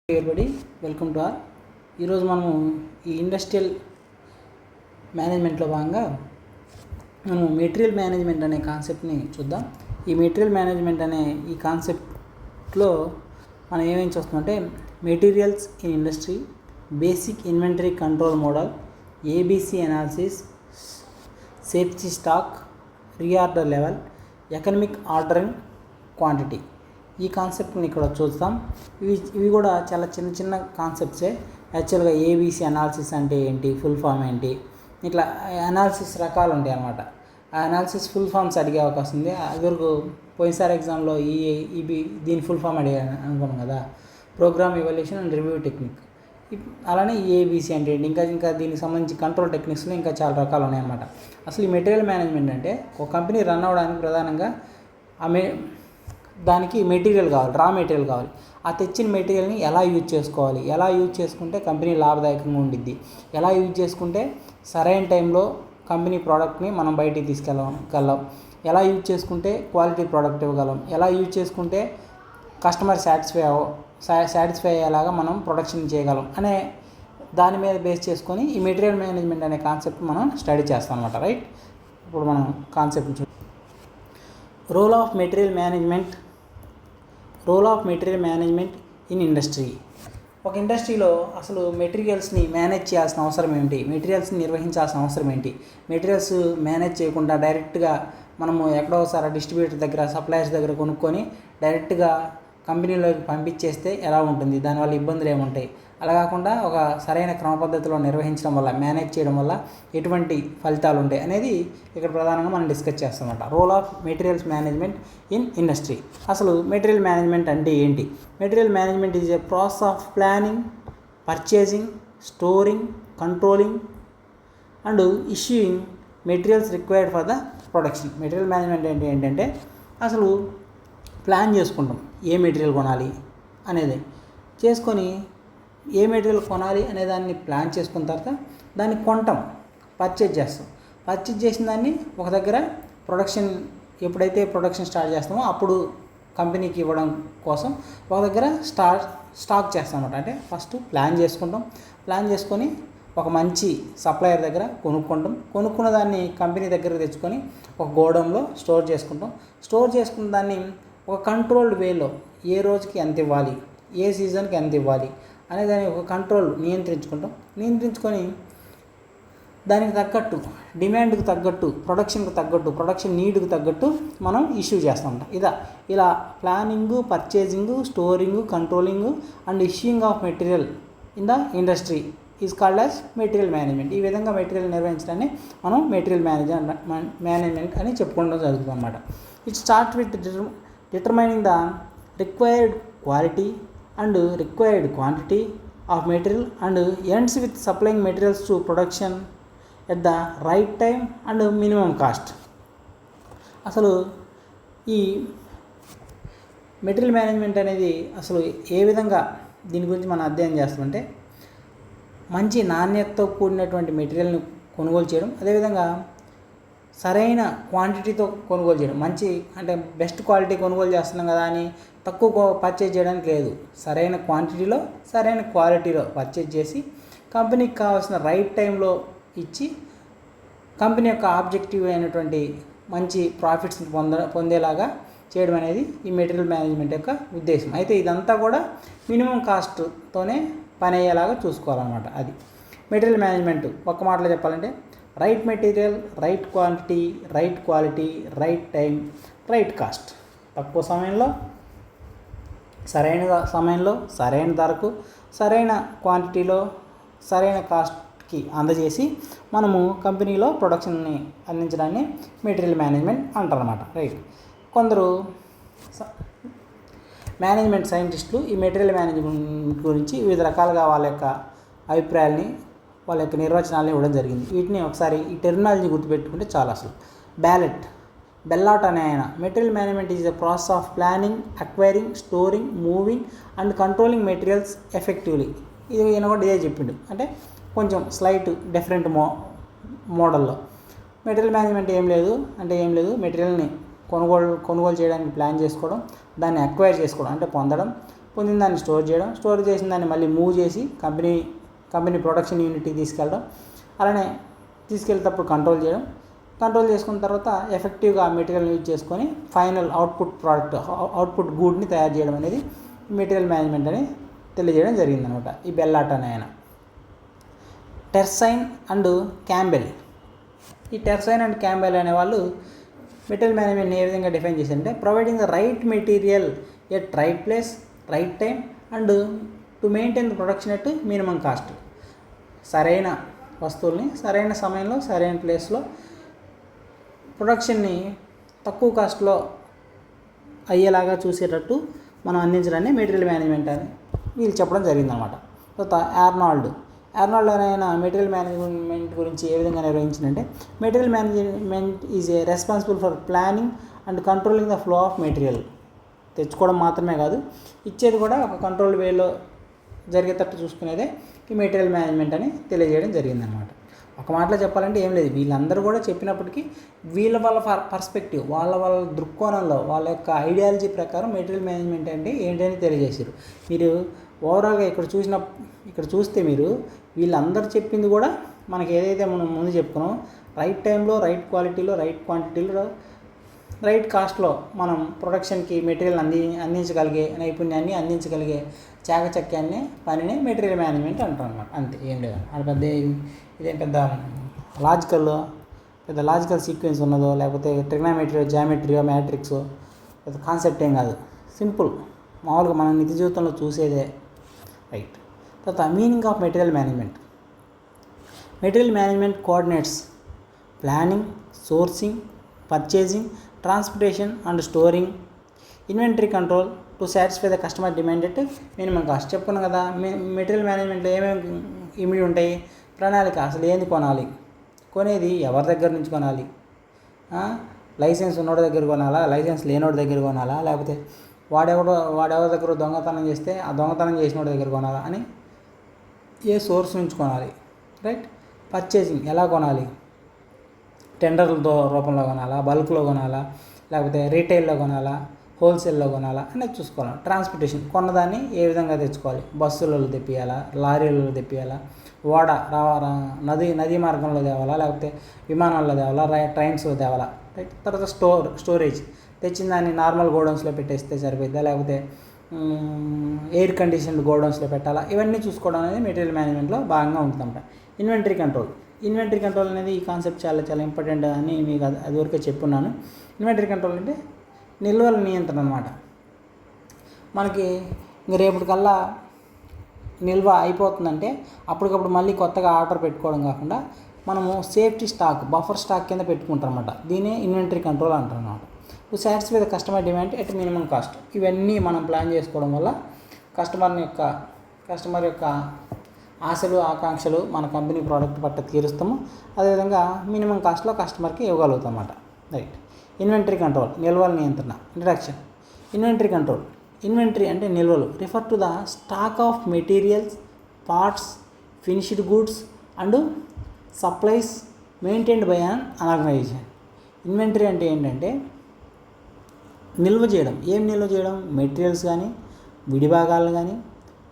everybody, welcome to are. ఈరోజు మనము ఈ ఇండస్ట్రియల్ మేనేజ్మెంట్లో భాగంగా మనము మెటీరియల్ మేనేజ్మెంట్ అనే కాన్సెప్ట్ని చూద్దాం. ఈ మెటీరియల్ మేనేజ్మెంట్ అనే ఈ కాన్సెప్ట్లో మనం ఏమేమి చూస్తామంటే materials in industry, basic inventory control model, ABC analysis, safety stock, reorder level, economic ordering, quantity, ఈ కాన్సెప్ట్ని ఇక్కడ చూస్తాం. ఇవి కూడా చాలా చిన్న చిన్న కాన్సెప్ట్సే. యాక్చువల్గా ఏబీసీ అనాలిసిస్ అంటే ఏంటి, ఫుల్ ఫామ్ ఏంటి, ఇట్లా అనాలిసిస్ రకాలు ఉంటాయి అన్నమాట. ఆ అనాలిసిస్ ఫుల్ ఫామ్స్ అడిగే అవకాశం ఉంది. అదివరకు పోయినసారి ఎగ్జామ్లో దీని ఫుల్ ఫామ్ అడిగాను అనుకున్నాం కదా, program evaluation and review technique. అలానే ఏబీసీ అంటే ఏంటి, ఇంకా దీనికి సంబంధించి కంట్రోల్ టెక్నిక్స్లో ఇంకా చాలా రకాలు ఉన్నాయన్నమాట. అసలు ఈ మెటీరియల్ మేనేజ్మెంట్ అంటే ఒక కంపెనీ రన్ అవ్వడానికి ప్రధానంగా దానికి మెటీరియల్ కావాలి, రా మెటీరియల్ కావాలి. ఆ తెచ్చిన మెటీరియల్ని ఎలా యూజ్ చేసుకోవాలి, ఎలా యూజ్ చేసుకుంటే కంపెనీ లాభదాయకంగా ఉండిద్ది, ఎలా యూజ్ చేసుకుంటే సరైన టైంలో కంపెనీ ప్రోడక్ట్ని మనం బయటికి తీసుకెళ్ళగలం, ఎలా యూజ్ చేసుకుంటే క్వాలిటీ ప్రోడక్ట్ ఇవ్వగలం, ఎలా యూజ్ చేసుకుంటే కస్టమర్ సాటిస్ఫై అయ్యేలాగా మనం ప్రొడక్షన్ చేయగలం అనే దాని మీద బేస్ చేసుకొని ఈ మెటీరియల్ మేనేజ్మెంట్ అనే కాన్సెప్ట్ మనం స్టడీ చేస్తాం అన్నమాట. రైట్, ఇప్పుడు మనం కాన్సెప్ట్ చూద్దాం. Role of material management in industry. ఒక ఇండస్ట్రీలో అసలు మెటీరియల్స్ని మేనేజ్ చేయాల్సిన అవసరం ఏంటి, మెటీరియల్స్ని నిర్వహించాల్సిన అవసరం ఏంటి, మెటీరియల్స్ మేనేజ్ చేయకుండా డైరెక్ట్గా మనము ఎక్కడో ఒకసారి డిస్ట్రిబ్యూటర్ దగ్గర, సప్లయర్స్ దగ్గర కొనుక్కొని డైరెక్ట్గా కంపెనీలోకి పంపించేస్తే ఎలా ఉంటుంది, దానివల్ల ఇబ్బందులు ఏముంటాయి, అలా కాకుండా ఒక సరైన క్రమ పద్ధతిలో నిర్వహించడం వల్ల, మేనేజ్ చేయడం వల్ల ఎటువంటి ఫలితాలు ఉంటాయి అనేది ఇక్కడ ప్రధానంగా మనం డిస్కస్ చేస్తామన్నమాట. Role of materials management in industry. అసలు మెటీరియల్ మేనేజ్మెంట్ అంటే ఏంటి? Material management is a process of planning, purchasing, storing, controlling and issuing materials required for the production. Material management ఏంటంటే అసలు ప్లాన్ చేసుకుంటాం, ఏ మెటీరియల్ కొనాలి అనేది చేసుకొని, ఏ మెటీరియల్ కొనాలి అనే దాన్ని ప్లాన్ చేసుకున్న తర్వాత దాన్ని కొంటాం, పర్చేజ్ చేస్తాం. పర్చేజ్ చేసిన దాన్ని ఒక దగ్గర ప్రొడక్షన్, ఎప్పుడైతే ప్రొడక్షన్ స్టార్ట్ చేస్తామో అప్పుడు కంపెనీకి ఇవ్వడం కోసం ఒక దగ్గర స్టాక్ చేస్తాం అన్నమాట. అంటే ఫస్ట్ ప్లాన్ చేసుకుంటాం, ప్లాన్ చేసుకొని ఒక మంచి సప్లయర్ దగ్గర కొనుక్కున్న దాన్ని కంపెనీ దగ్గర తెచ్చుకొని ఒక గోడౌన్లో స్టోర్ చేసుకుంటాం. స్టోర్ చేసుకున్న దాన్ని ఒక కంట్రోల్డ్ వేలో ఏ రోజుకి ఎంత ఇవ్వాలి, ఏ సీజన్కి ఎంత ఇవ్వాలి అనే దాన్ని ఒక కంట్రోల్ నియంత్రించుకొని దానికి తగ్గట్టు, డిమాండ్కి తగ్గట్టు, ప్రొడక్షన్ నీడ్కి తగ్గట్టు మనం ఇష్యూ చేస్తూ ఉంటాం. ఇలా planning, purchasing, storing, controlling and issuing of material in the industry is called as material management. ఈ విధంగా మెటీరియల్ నిర్వహించడాన్ని మనం మెటీరియల్ మేనేజ్మెంట్ అని చెప్పుకోవడం జరుగుతుంది అన్నమాట. It start with determining the required quality and required quantity of material and ends with supplying materials to production at the right time and minimum cost. అసలు ఈ మెటీరియల్ మేనేజ్మెంట్ అనేది అసలు ఏ విధంగా దీని గురించి మనం అధ్యయనం చేస్తామంటే, మంచి నాణ్యతతో కూడినటువంటి మెటీరియల్ని కొనుగోలు చేయడం, అదేవిధంగా సరైన క్వాంటిటీతో కొనుగోలు చేయడం. మంచి అంటే బెస్ట్ క్వాలిటీ కొనుగోలు చేస్తున్నాం కదా అని తక్కువ పర్చేజ్ చేయడానికి లేదు. సరైన క్వాంటిటీలో, సరైన క్వాలిటీలో పర్చేజ్ చేసి కంపెనీకి కావాల్సిన రైట్ టైంలో ఇచ్చి కంపెనీ యొక్క ఆబ్జెక్టివ్ అయినటువంటి మంచి ప్రాఫిట్స్ని పొందేలాగా చేయడం అనేది ఈ మెటీరియల్ మేనేజ్మెంట్ యొక్క ఉద్దేశం. అయితే ఇదంతా కూడా మినిమం కాస్ట్తోనే పని అయ్యేలాగా చూసుకోవాలన్నమాట. అది మెటీరియల్ మేనేజ్మెంట్. ఒక్క మాటలో చెప్పాలంటే right material, right quantity, right quality, right time, right cost. తక్కువ సమయంలో, సరైన ధరకు, సరైన క్వాంటిటీలో, సరైన కాస్ట్కి అందజేసి మనము కంపెనీలో ప్రొడక్షన్ని అందించడాన్ని మెటీరియల్ మేనేజ్మెంట్ అంటారన్నమాట. రైట్, కొందరు మేనేజ్మెంట్ సైంటిస్టులు ఈ మెటీరియల్ మేనేజ్మెంట్ గురించి వివిధ రకాలుగా వాళ్ళ యొక్క అభిప్రాయాల్ని, వాళ్ళ యొక్క నిర్వచనాలను ఇవ్వడం జరిగింది. వీటిని ఒకసారి ఈ టెర్మినాలజీ గుర్తుపెట్టుకుంటే చాలా. అసలు బెల్లాట్ అనే ఆయన material management is a process of planning, acquiring, storing, moving and controlling materials effectively. ఈయన కూడా ఇదే చెప్పిండు, అంటే కొంచెం స్లైట్ డిఫరెంట్ మోడల్లో. మెటీరియల్ మేనేజ్మెంట్ ఏం లేదు, మెటీరియల్ని కొనుగోలు చేయడానికి ప్లాన్ చేసుకోవడం, దాన్ని అక్వైర్ చేసుకోవడం అంటే పొందడం, పొందిన దాన్ని స్టోర్ చేయడం, స్టోర్ చేసిన దాన్ని మళ్ళీ మూవ్ చేసి కంపెనీ ప్రొడక్షన్ యూనిట్కి తీసుకెళ్ళడం, అలానే తీసుకెళ్ళేటప్పుడు కంట్రోల్ చేయడం, కంట్రోల్ చేసుకున్న తర్వాత ఎఫెక్టివ్గా మెటీరియల్ యూజ్ చేసుకొని ఫైనల్ అవుట్పుట్ గూడ్ని తయారు చేయడం అనేది మెటీరియల్ మేనేజ్మెంట్ అని తెలియజేయడం జరిగిందనమాట ఈ బెల్లాట్ అనే ఆయన. టెర్సైన్ అండ్ క్యాంబెల్, ఈ టెర్సైన్ అండ్ క్యాంబెల్ అనే వాళ్ళు మెటీరియల్ మేనేజ్మెంట్ని ఏ విధంగా డిఫైన్ చేశారంటే providing the right material at right place, right time and to maintain the production at minimum cost. సరైన వస్తువుల్ని సరైన సమయంలో సరైన ప్లేస్లో ప్రొడక్షన్ని తక్కువ కాస్ట్లో అయ్యేలాగా చూసేటట్టు మనం అందించడాన్ని మెటీరియల్ మేనేజ్మెంట్ అని వీళ్ళు చెప్పడం జరిగిందనమాట. తర్వాత ఆర్నాల్డ్ అనే ఆయన మెటీరియల్ మేనేజ్మెంట్ గురించి ఏ విధంగా నిర్వహించిందంటే material management is a responsible for planning and controlling the flow of material. తెచ్చుకోవడం మాత్రమే కాదు, ఇచ్చేది కూడా ఒక కంట్రోల్ వేలో జరిగేటట్టు చూసుకునేదే ఈ మెటీరియల్ మేనేజ్మెంట్ అని తెలియజేయడం జరిగిందనమాట. ఒక మాటలో చెప్పాలంటే ఏం లేదు, వీళ్ళందరూ కూడా చెప్పినప్పటికీ వాళ్ళ పర్స్పెక్టివ్, వాళ్ళ దృక్కోణంలో, వాళ్ళ యొక్క ఐడియాలజీ ప్రకారం మెటీరియల్ మేనేజ్మెంట్ అంటే ఏంటని తెలియజేశారు. మీరు ఓవరాల్గా ఇక్కడ చూస్తే మీరు వీళ్ళందరూ చెప్పింది కూడా మనకి ఏదైతే మనం ముందు చెప్పుకున్నాం, రైట్ టైంలో, రైట్ క్వాలిటీలో, రైట్ క్వాంటిటీలో, రైట్ కాస్ట్లో మనం ప్రొడక్షన్కి మెటీరియల్ అందించగలిగే నైపుణ్యాన్ని, అందించగలిగే చాకచక్యాన్ని, పనిని మెటీరియల్ మేనేజ్మెంట్ అంటారు అనమాట. అంతే, ఏం లేదు. అది ఇదేం పెద్ద లాజికల్ సీక్వెన్స్ ఉన్నదో, లేకపోతే ట్రిగ్నామెట్రీ, జామెట్రీ, మ్యాట్రిక్స్ పెద్ద కాన్సెప్ట్ ఏం కాదు. సింపుల్, మామూలుగా మన నిత్య జీవితంలో చూసేదే. రైట్. తర్వాత meaning of material management. Material management coordinates planning, sourcing, purchasing, transportation and storing, inventory control to satisfy the customer demand at minimum cost. చెప్పుకున్నాం కదా, మెటీరియల్ మేనేజ్మెంట్లో ఏమేమి ఇమిడి ఉంటాయి? ప్రణాళిక, అసలు ఏంది కొనాలి, కొనేది ఎవరి దగ్గర నుంచి కొనాలి, లైసెన్స్ ఉన్నోడి దగ్గర కొనాలా, లైసెన్స్ లేనోడి దగ్గర కొనాలా, లేకపోతే వాడెవరి దగ్గర దొంగతనం చేస్తే ఆ దొంగతనం చేసినోడి దగ్గర కొనాలా అని ఏ సోర్స్ నుంచి కొనాలి. రైట్. పర్చేసింగ్, ఎలా కొనాలి, టెండర్లతో రూపంలో కొనాలా, బల్క్లో కొనాలా, లేకపోతే రీటైల్లో కొనాలా, హోల్సేల్లో కొనాలా అనేది చూసుకోవాలి. ట్రాన్స్పోర్టేషన్, కొన్నదాన్ని ఏ విధంగా తెచ్చుకోవాలి, బస్సులలో తెప్పియాలా, లారీలలో తెప్పియాలా, నదీ మార్గంలో తేవాలా, లేకపోతే విమానాల్లో తేవాలా, ట్రైన్స్లో తేవాలా. రైట్. తర్వాత స్టోరేజ్, తెచ్చిన దాన్ని నార్మల్ గోడౌన్స్లో పెట్టేస్తే సరిపోద్దా, లేకపోతే ఎయిర్ కండిషన్డ్ గోడౌన్స్లో పెట్టాలా, ఇవన్నీ చూసుకోవడం అనేది మెటీరియల్ మేనేజ్మెంట్లో భాగంగా ఉంటుందన్నమాట. ఇన్వెంటరీ కంట్రోల్ అనేది ఈ కాన్సెప్ట్ చాలా చాలా ఇంపార్టెంట్ అని మీకు అది వరకే చెప్పున్నాను. ఇన్వెంటరీ కంట్రోల్ అంటే నిల్వల నియంత్రణ అనమాట. మనకి ఇంక రేపటికల్లా నిల్వ అయిపోతుందంటే అప్పటికప్పుడు మళ్ళీ కొత్తగా ఆర్డర్ పెట్టుకోవడం కాకుండా మనము సేఫ్టీ స్టాక్, బఫర్ స్టాక్ కింద పెట్టుకుంటాం అనమాట. దీనే ఇన్వెంటరీ కంట్రోల్ అంటారు అనమాట. To satisfy the customer demand at minimum cost. ఇవన్నీ మనం ప్లాన్ చేసుకోవడం వల్ల కస్టమర్ యొక్క ఆశలు, ఆకాంక్షలు మన కంపెనీ ప్రోడక్ట్ పట్ల తీరుస్తాము. అదేవిధంగా మినిమం కాస్ట్లో కస్టమర్కి ఇవ్వగలుగుతాం అన్నమాట. రైట్. ఇన్వెంటరీ కంట్రోల్, నిల్వల నియంత్రణ. ఇంట్రడక్షన్. ఇన్వెంటరీ అంటే నిల్వలు. Refer to the stock of materials, parts, finished goods and supplies maintained by an organization. Inventory అంటే ఏంటంటే నిల్వ చేయడం. ఏం నిల్వ చేయడం? మెటీరియల్స్ కానీ, విడిభాగాలను కానీ,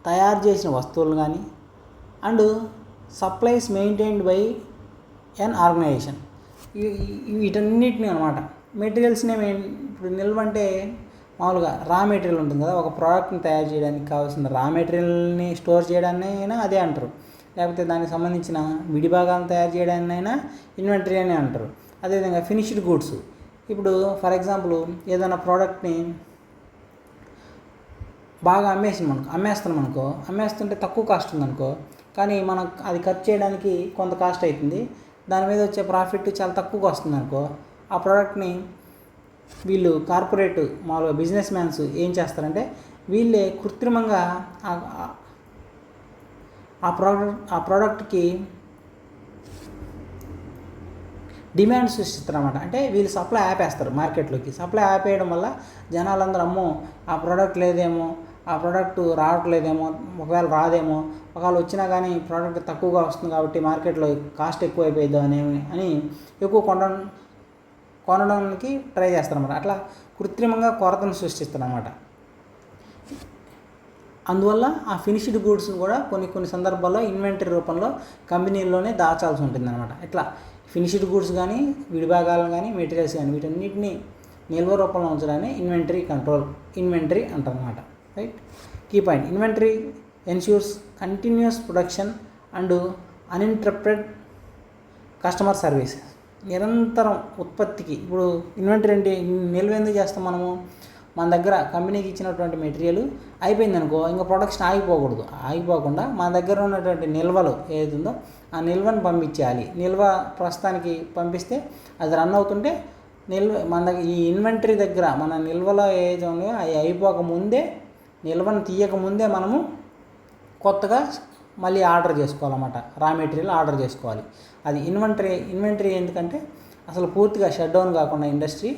తయారు చేసిన వస్తువులు కానీ, and supplies maintained by an organization. వీటన్నిటిని అనమాట. మెటీరియల్స్నే ఇప్పుడు నిల్వ అంటే మామూలుగా రా మెటీరియల్ ఉంటుంది కదా, ఒక ప్రోడక్ట్ని తయారు చేయడానికి కావాల్సిన రా మెటీరియల్ని స్టోర్ చేయడాన్ని అయినా అదే అంటారు, లేకపోతే దానికి సంబంధించిన విడిభాగాలను తయారు చేయడాన్ని అయినా ఇన్వెంటరీ అని అంటారు. అదేవిధంగా ఫినిష్డ్ గూడ్స్. ఇప్పుడు ఫర్ ఎగ్జాంపుల్ ఏదైనా ప్రోడక్ట్ని బాగా అమ్మేస్తున్నాం అనుకో, అమ్మేస్తుంటే తక్కువ కాస్ట్ ఉందనుకో, కానీ మనం అది ఖర్చు చేయడానికి కొంత కాస్ట్ అవుతుంది, దాని మీద వచ్చే ప్రాఫిట్ చాలా తక్కువగా వస్తుంది అనుకో, ఆ ప్రోడక్ట్ని వీళ్ళు కార్పొరేట్ మామూలుగా బిజినెస్ మ్యాన్స్ ఏం చేస్తారంటే వీళ్ళే కృత్రిమంగా ఆ ప్రోడక్ట్కి డిమాండ్ సృష్టిస్తారన్నమాట. అంటే వీళ్ళు సప్లై ఆపేస్తారు మార్కెట్లోకి. సప్లై ఆపేయడం వల్ల జనాలందరూ అమ్మో ఆ ప్రోడక్ట్ లేదేమో, ఆ ప్రోడక్ట్ రావట్లేదేమో, ఒకవేళ రాదేమో, ఒకవేళ వచ్చినా కానీ ప్రోడక్ట్ తక్కువగా వస్తుంది కాబట్టి మార్కెట్లో కాస్ట్ ఎక్కువ అయిపోయిద్దో అని ఎక్కువ కొనడానికి ట్రై చేస్తారన్నమాట. అట్లా కృత్రిమంగా కొరతను సృష్టిస్తారన్నమాట. అందువల్ల ఆ ఫినిష్డ్ గూడ్స్ కూడా కొన్ని సందర్భాల్లో ఇన్వెంటరీ రూపంలో కంపెనీల్లోనే దాచాల్సి ఉంటుంది అనమాట. ఇట్లా ఫినిష్డ్ గూడ్స్ కానీ, విడిభాగాలను కానీ, మెటీరియల్స్ కానీ వీటన్నిటిని నిల్వ రూపంలో ఉంచడాన్ని ఇన్వెంటరీ అంటారు అనమాట. Right. Key point: inventory ensures continuous production and uninterrupted customer service. నిరంతరం ఉత్పత్తికి. ఇప్పుడు ఇన్వెంటరీ అంటే నిల్వ ఎందుకు చేస్తాం మనము? మన దగ్గర కంపెనీకి ఇచ్చినటువంటి మెటీరియల్ అయిపోయింది అనుకో, ఇంకా ప్రొడక్షన్ ఆగిపోకుండా మన దగ్గర ఉన్నటువంటి నిల్వలు ఏదైతుందో ఆ నిల్వను పంపించేయాలి. నిల్వ ప్రస్తుతానికి పంపిస్తే అది రన్ అవుతుంటే మన దగ్గర ఈ ఇన్వెంటరీ దగ్గర మన నిల్వలో ఏదైతే ఉన్నాయో అవి అయిపోకముందే, నిల్వను తీయకముందే మనము కొత్తగా మళ్ళీ ఆర్డర్ చేసుకోవాలన్నమాట. రా మెటీరియల్ ఆర్డర్ చేసుకోవాలి. అది ఇన్వెంటరీ ఎందుకంటే అసలు పూర్తిగా షట్ డౌన్ కాకుండా ఇండస్ట్రీ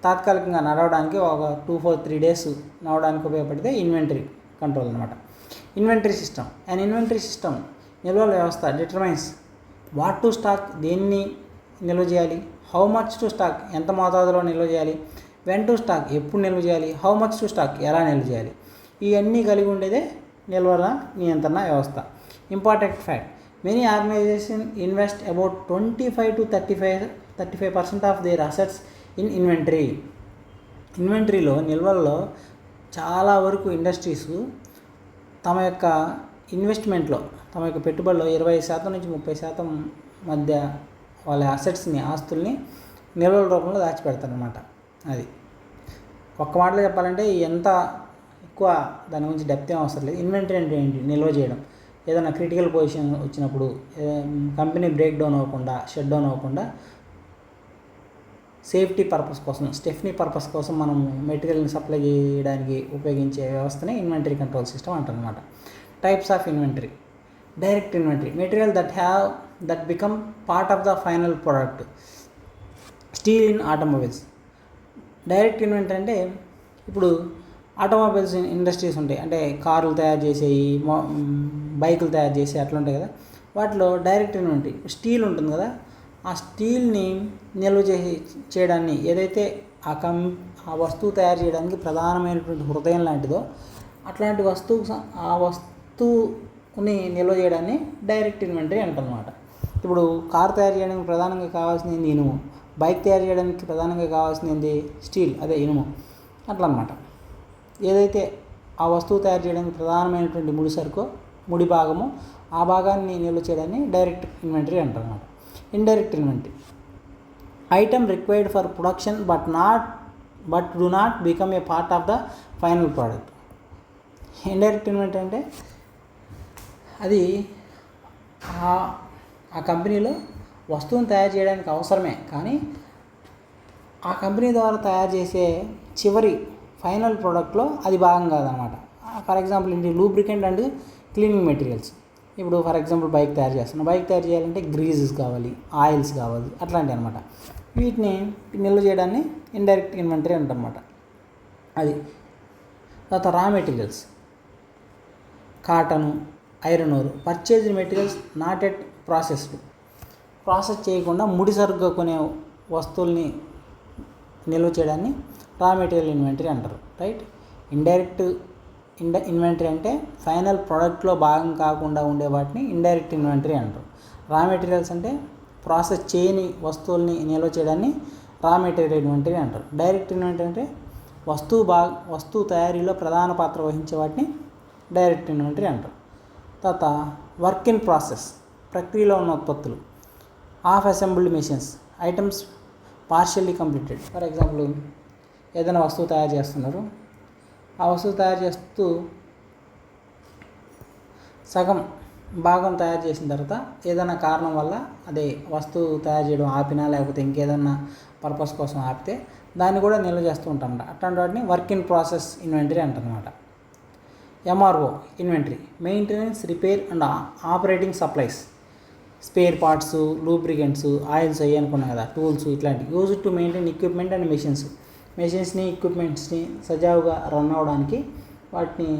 తాత్కాలికంగా నడవడానికి ఒక 2-3 days నడవడానికి ఉపయోగపడితే ఇన్వెంటరీ కంట్రోల్ అనమాట. Inventory system. And inventory system నిల్వల వ్యవస్థ డిటర్మైన్స్ వాట్ టు స్టాక్, దేన్ని నిల్వ చేయాలి, హౌ మచ్ టు స్టాక్, ఎంత మోతాదులో నిల్వ చేయాలి, వెన్ టు స్టాక్, ఎప్పుడు నిల్వ చేయాలి, హౌ మచ్ టు స్టాక్, ఎలా నిల్వ చేయాలి. ఇవన్నీ కలిగి ఉండేదే నిల్వల నియంత్రణ వ్యవస్థ. Important fact: many organization invest about 25 to 35% of their assets in inventory. ఇన్వెంటరీలో, నిల్వల్లో చాలా వరకు ఇండస్ట్రీస్ తమ యొక్క ఇన్వెస్ట్మెంట్లో, తమ యొక్క పెట్టుబడిలో 20% నుంచి 30% మధ్య వాళ్ళ అసెట్స్ని, ఆస్తుల్ని నిల్వల రూపంలో దాచిపెడతారనమాట. అది ఒక్క మాటలో చెప్పాలంటే ఎంత ఎక్కువ దాని గురించి డెప్త్ ఏం అవసరం లేదు. ఇన్వెంటరీ అంటే ఏంటి? నిల్వ చేయడం. ఏదైనా క్రిటికల్ పొజిషన్ వచ్చినప్పుడు కంపెనీ బ్రేక్ డౌన్ అవ్వకుండా, షట్ డౌన్ అవ్వకుండా సేఫ్టీ పర్పస్ కోసం, స్టెఫ్నీ పర్పస్ కోసం మనం మెటీరియల్ని సప్లై చేయడానికి ఉపయోగించే వ్యవస్థనే ఇన్వెంటరీ కంట్రోల్ సిస్టమ్ అంటారనమాట. Types of inventory: direct inventory, material that become part of the final product. Steel in automobiles. Direct inventory అంటే ఇప్పుడు ఆటోమొబైల్స్ ఇండస్ట్రీస్ ఉంటాయి, అంటే కార్లు తయారు చేసేవి, బైకులు తయారు చేసే అట్లా ఉంటాయి కదా, వాటిలో డైరెక్ట్ ఇన్వెంటరీ. స్టీల్ ఉంటుంది కదా, ఆ స్టీల్ని నిల్వ చేయడాన్ని, ఏదైతే ఆ వస్తువు తయారు చేయడానికి ప్రధానమైనటువంటి హృదయం లాంటిదో అట్లాంటి ఆ వస్తువుని నిల్వ చేయడాన్ని డైరెక్ట్ ఇన్వెంటరీ అంటారన్నమాట. ఇప్పుడు కార్ తయారు చేయడానికి ప్రధానంగా కావాల్సింది ఇనుము, బైక్ తయారు చేయడానికి ప్రధానంగా కావాల్సింది స్టీల్, అదే ఇనుము. అట్లా అన్నమాట. ఏదైతే ఆ వస్తువు తయారు చేయడానికి ప్రధానమైనటువంటి ముడి భాగము, ఆ భాగాన్ని నిల్వ చేయడాన్ని డైరెక్ట్ ఇన్వెంటరీ అంటారన్నమాట. Indirect inventory: item required for production but do not become a part of the final product. Indirect inventory అంటే అది ఆ కంపెనీలో వస్తువును తయారు చేయడానికి అవసరమే, కానీ ఆ కంపెనీ ద్వారా తయారు చేసే చివరి ఫైనల్ ప్రోడక్ట్లో అది భాగం కాదనమాట. ఫర్ ఎగ్జాంపుల్ ఏంటి? Lubricant and cleaning materials. ఇప్పుడు ఫర్ ఎగ్జాంపుల్ బైక్ తయారు చేస్తున్నాం, బైక్ తయారు చేయాలంటే గ్రీజెస్ కావాలి, ఆయిల్స్ కావాలి, అట్లాంటివి అనమాట. వీటిని నిల్వ చేయడాన్ని ఇండైరెక్ట్ ఇన్వెంటరీ అంటారన్నమాట. అది తర్వాత రా materials: cotton, iron ore. Purchased materials not at process చేయకుండా ముడి సరుగ్గా కొనే వస్తువుల్ని నిల్వ చేయడాన్ని రా మెటీరియల్ ఇన్వెంటరీ అంటారు. రైట్. ఇండైరెక్ట్ ఇన్వెంటరీ అంటే ఫైనల్ ప్రోడక్ట్లో భాగం కాకుండా ఉండే వాటిని ఇండైరెక్ట్ ఇన్వెంటరీ అంటారు. రా మెటీరియల్స్ అంటే ప్రాసెస్ చేయని వస్తువుల్ని నిల్వ చేయడాన్ని రా మెటీరియల్ ఇన్వెంటరీ అంటారు. డైరెక్ట్ ఇన్వెంటరీ అంటే వస్తువు తయారీలో ప్రధాన పాత్ర వహించే వాటిని డైరెక్ట్ ఇన్వెంటరీ అంటారు. తర్వాత వర్క్ ఇన్ ప్రాసెస్, ప్రక్రియలో ఉన్న ఉత్పత్తులు. Half assembled machines, items partially completed. For example ఏదైనా వస్తువు తయారు చేస్తున్నారు, ఆ వస్తువు తయారు చేస్తూ సగం భాగం తయారు చేసిన తర్వాత ఏదైనా కారణం వల్ల అదే వస్తువు తయారు చేయడం ఆపినా, లేకపోతే ఇంకేదన్నా పర్పస్ కోసం ఆపితే దాన్ని కూడా నిల్వ చేస్తూ ఉంటాం. అట్లాంటి వాటిని వర్క్ ఇన్ ప్రాసెస్ ఇన్వెంటరీ అంటారనమాట. MRO inventory: maintenance, repair and operating supplies. Spare parts, lubricants, oils అయ్యి అనుకున్నాం కదా, టూల్స్, ఇట్లాంటివి. Use to maintain equipment and మెషిన్స్ని, ఎక్విప్మెంట్స్ని సజావుగా రన్ అవ్వడానికి వాటిని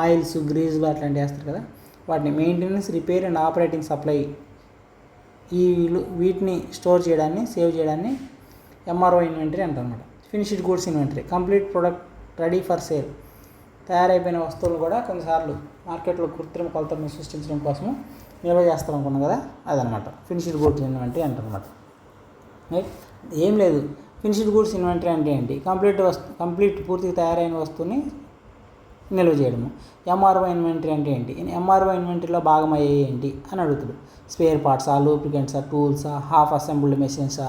ఆయిల్స్, గ్రీజులు అట్లాంటివి వేస్తారు కదా, వాటిని maintenance, repair and operating supply, వీటిని స్టోర్ చేయడాన్ని, సేవ్ చేయడాన్ని ఎంఆర్ఓ ఇన్వెంటరీ అంటారన్నమాట. Finished goods inventory: complete product ready for sale. తయారైపోయిన వస్తువులు కూడా కొన్నిసార్లు మార్కెట్లో కృత్రిమ కొలతలను సృష్టించడం కోసం నిల్వ చేస్తాం అనుకున్నాం కదా, అదనమాట ఫినిష్డ్ గూడ్స్ ఇన్వెంటరీ అంటారనమాట. రైట్, ఏం లేదు. ఫినిష్డ్ గూడ్స్ ఇన్వెంటరీ అంటే ఏంటి? కంప్లీట్ పూర్తిగా తయారైన వస్తువుని నిల్వ చేయడము. ఎంఆర్ఓ ఇన్వెంటరీ అంటే ఏంటి? ఎంఆర్ఓ ఇన్వెంటరీలో భాగం అయ్యేవి ఏంటి అని అడుగుతాడు. స్పేర్ పార్ట్సా, లూబ్రికెంట్సా, టూల్సా, హాఫ్ అసెంబ్ల్డ్ మెషిన్సా,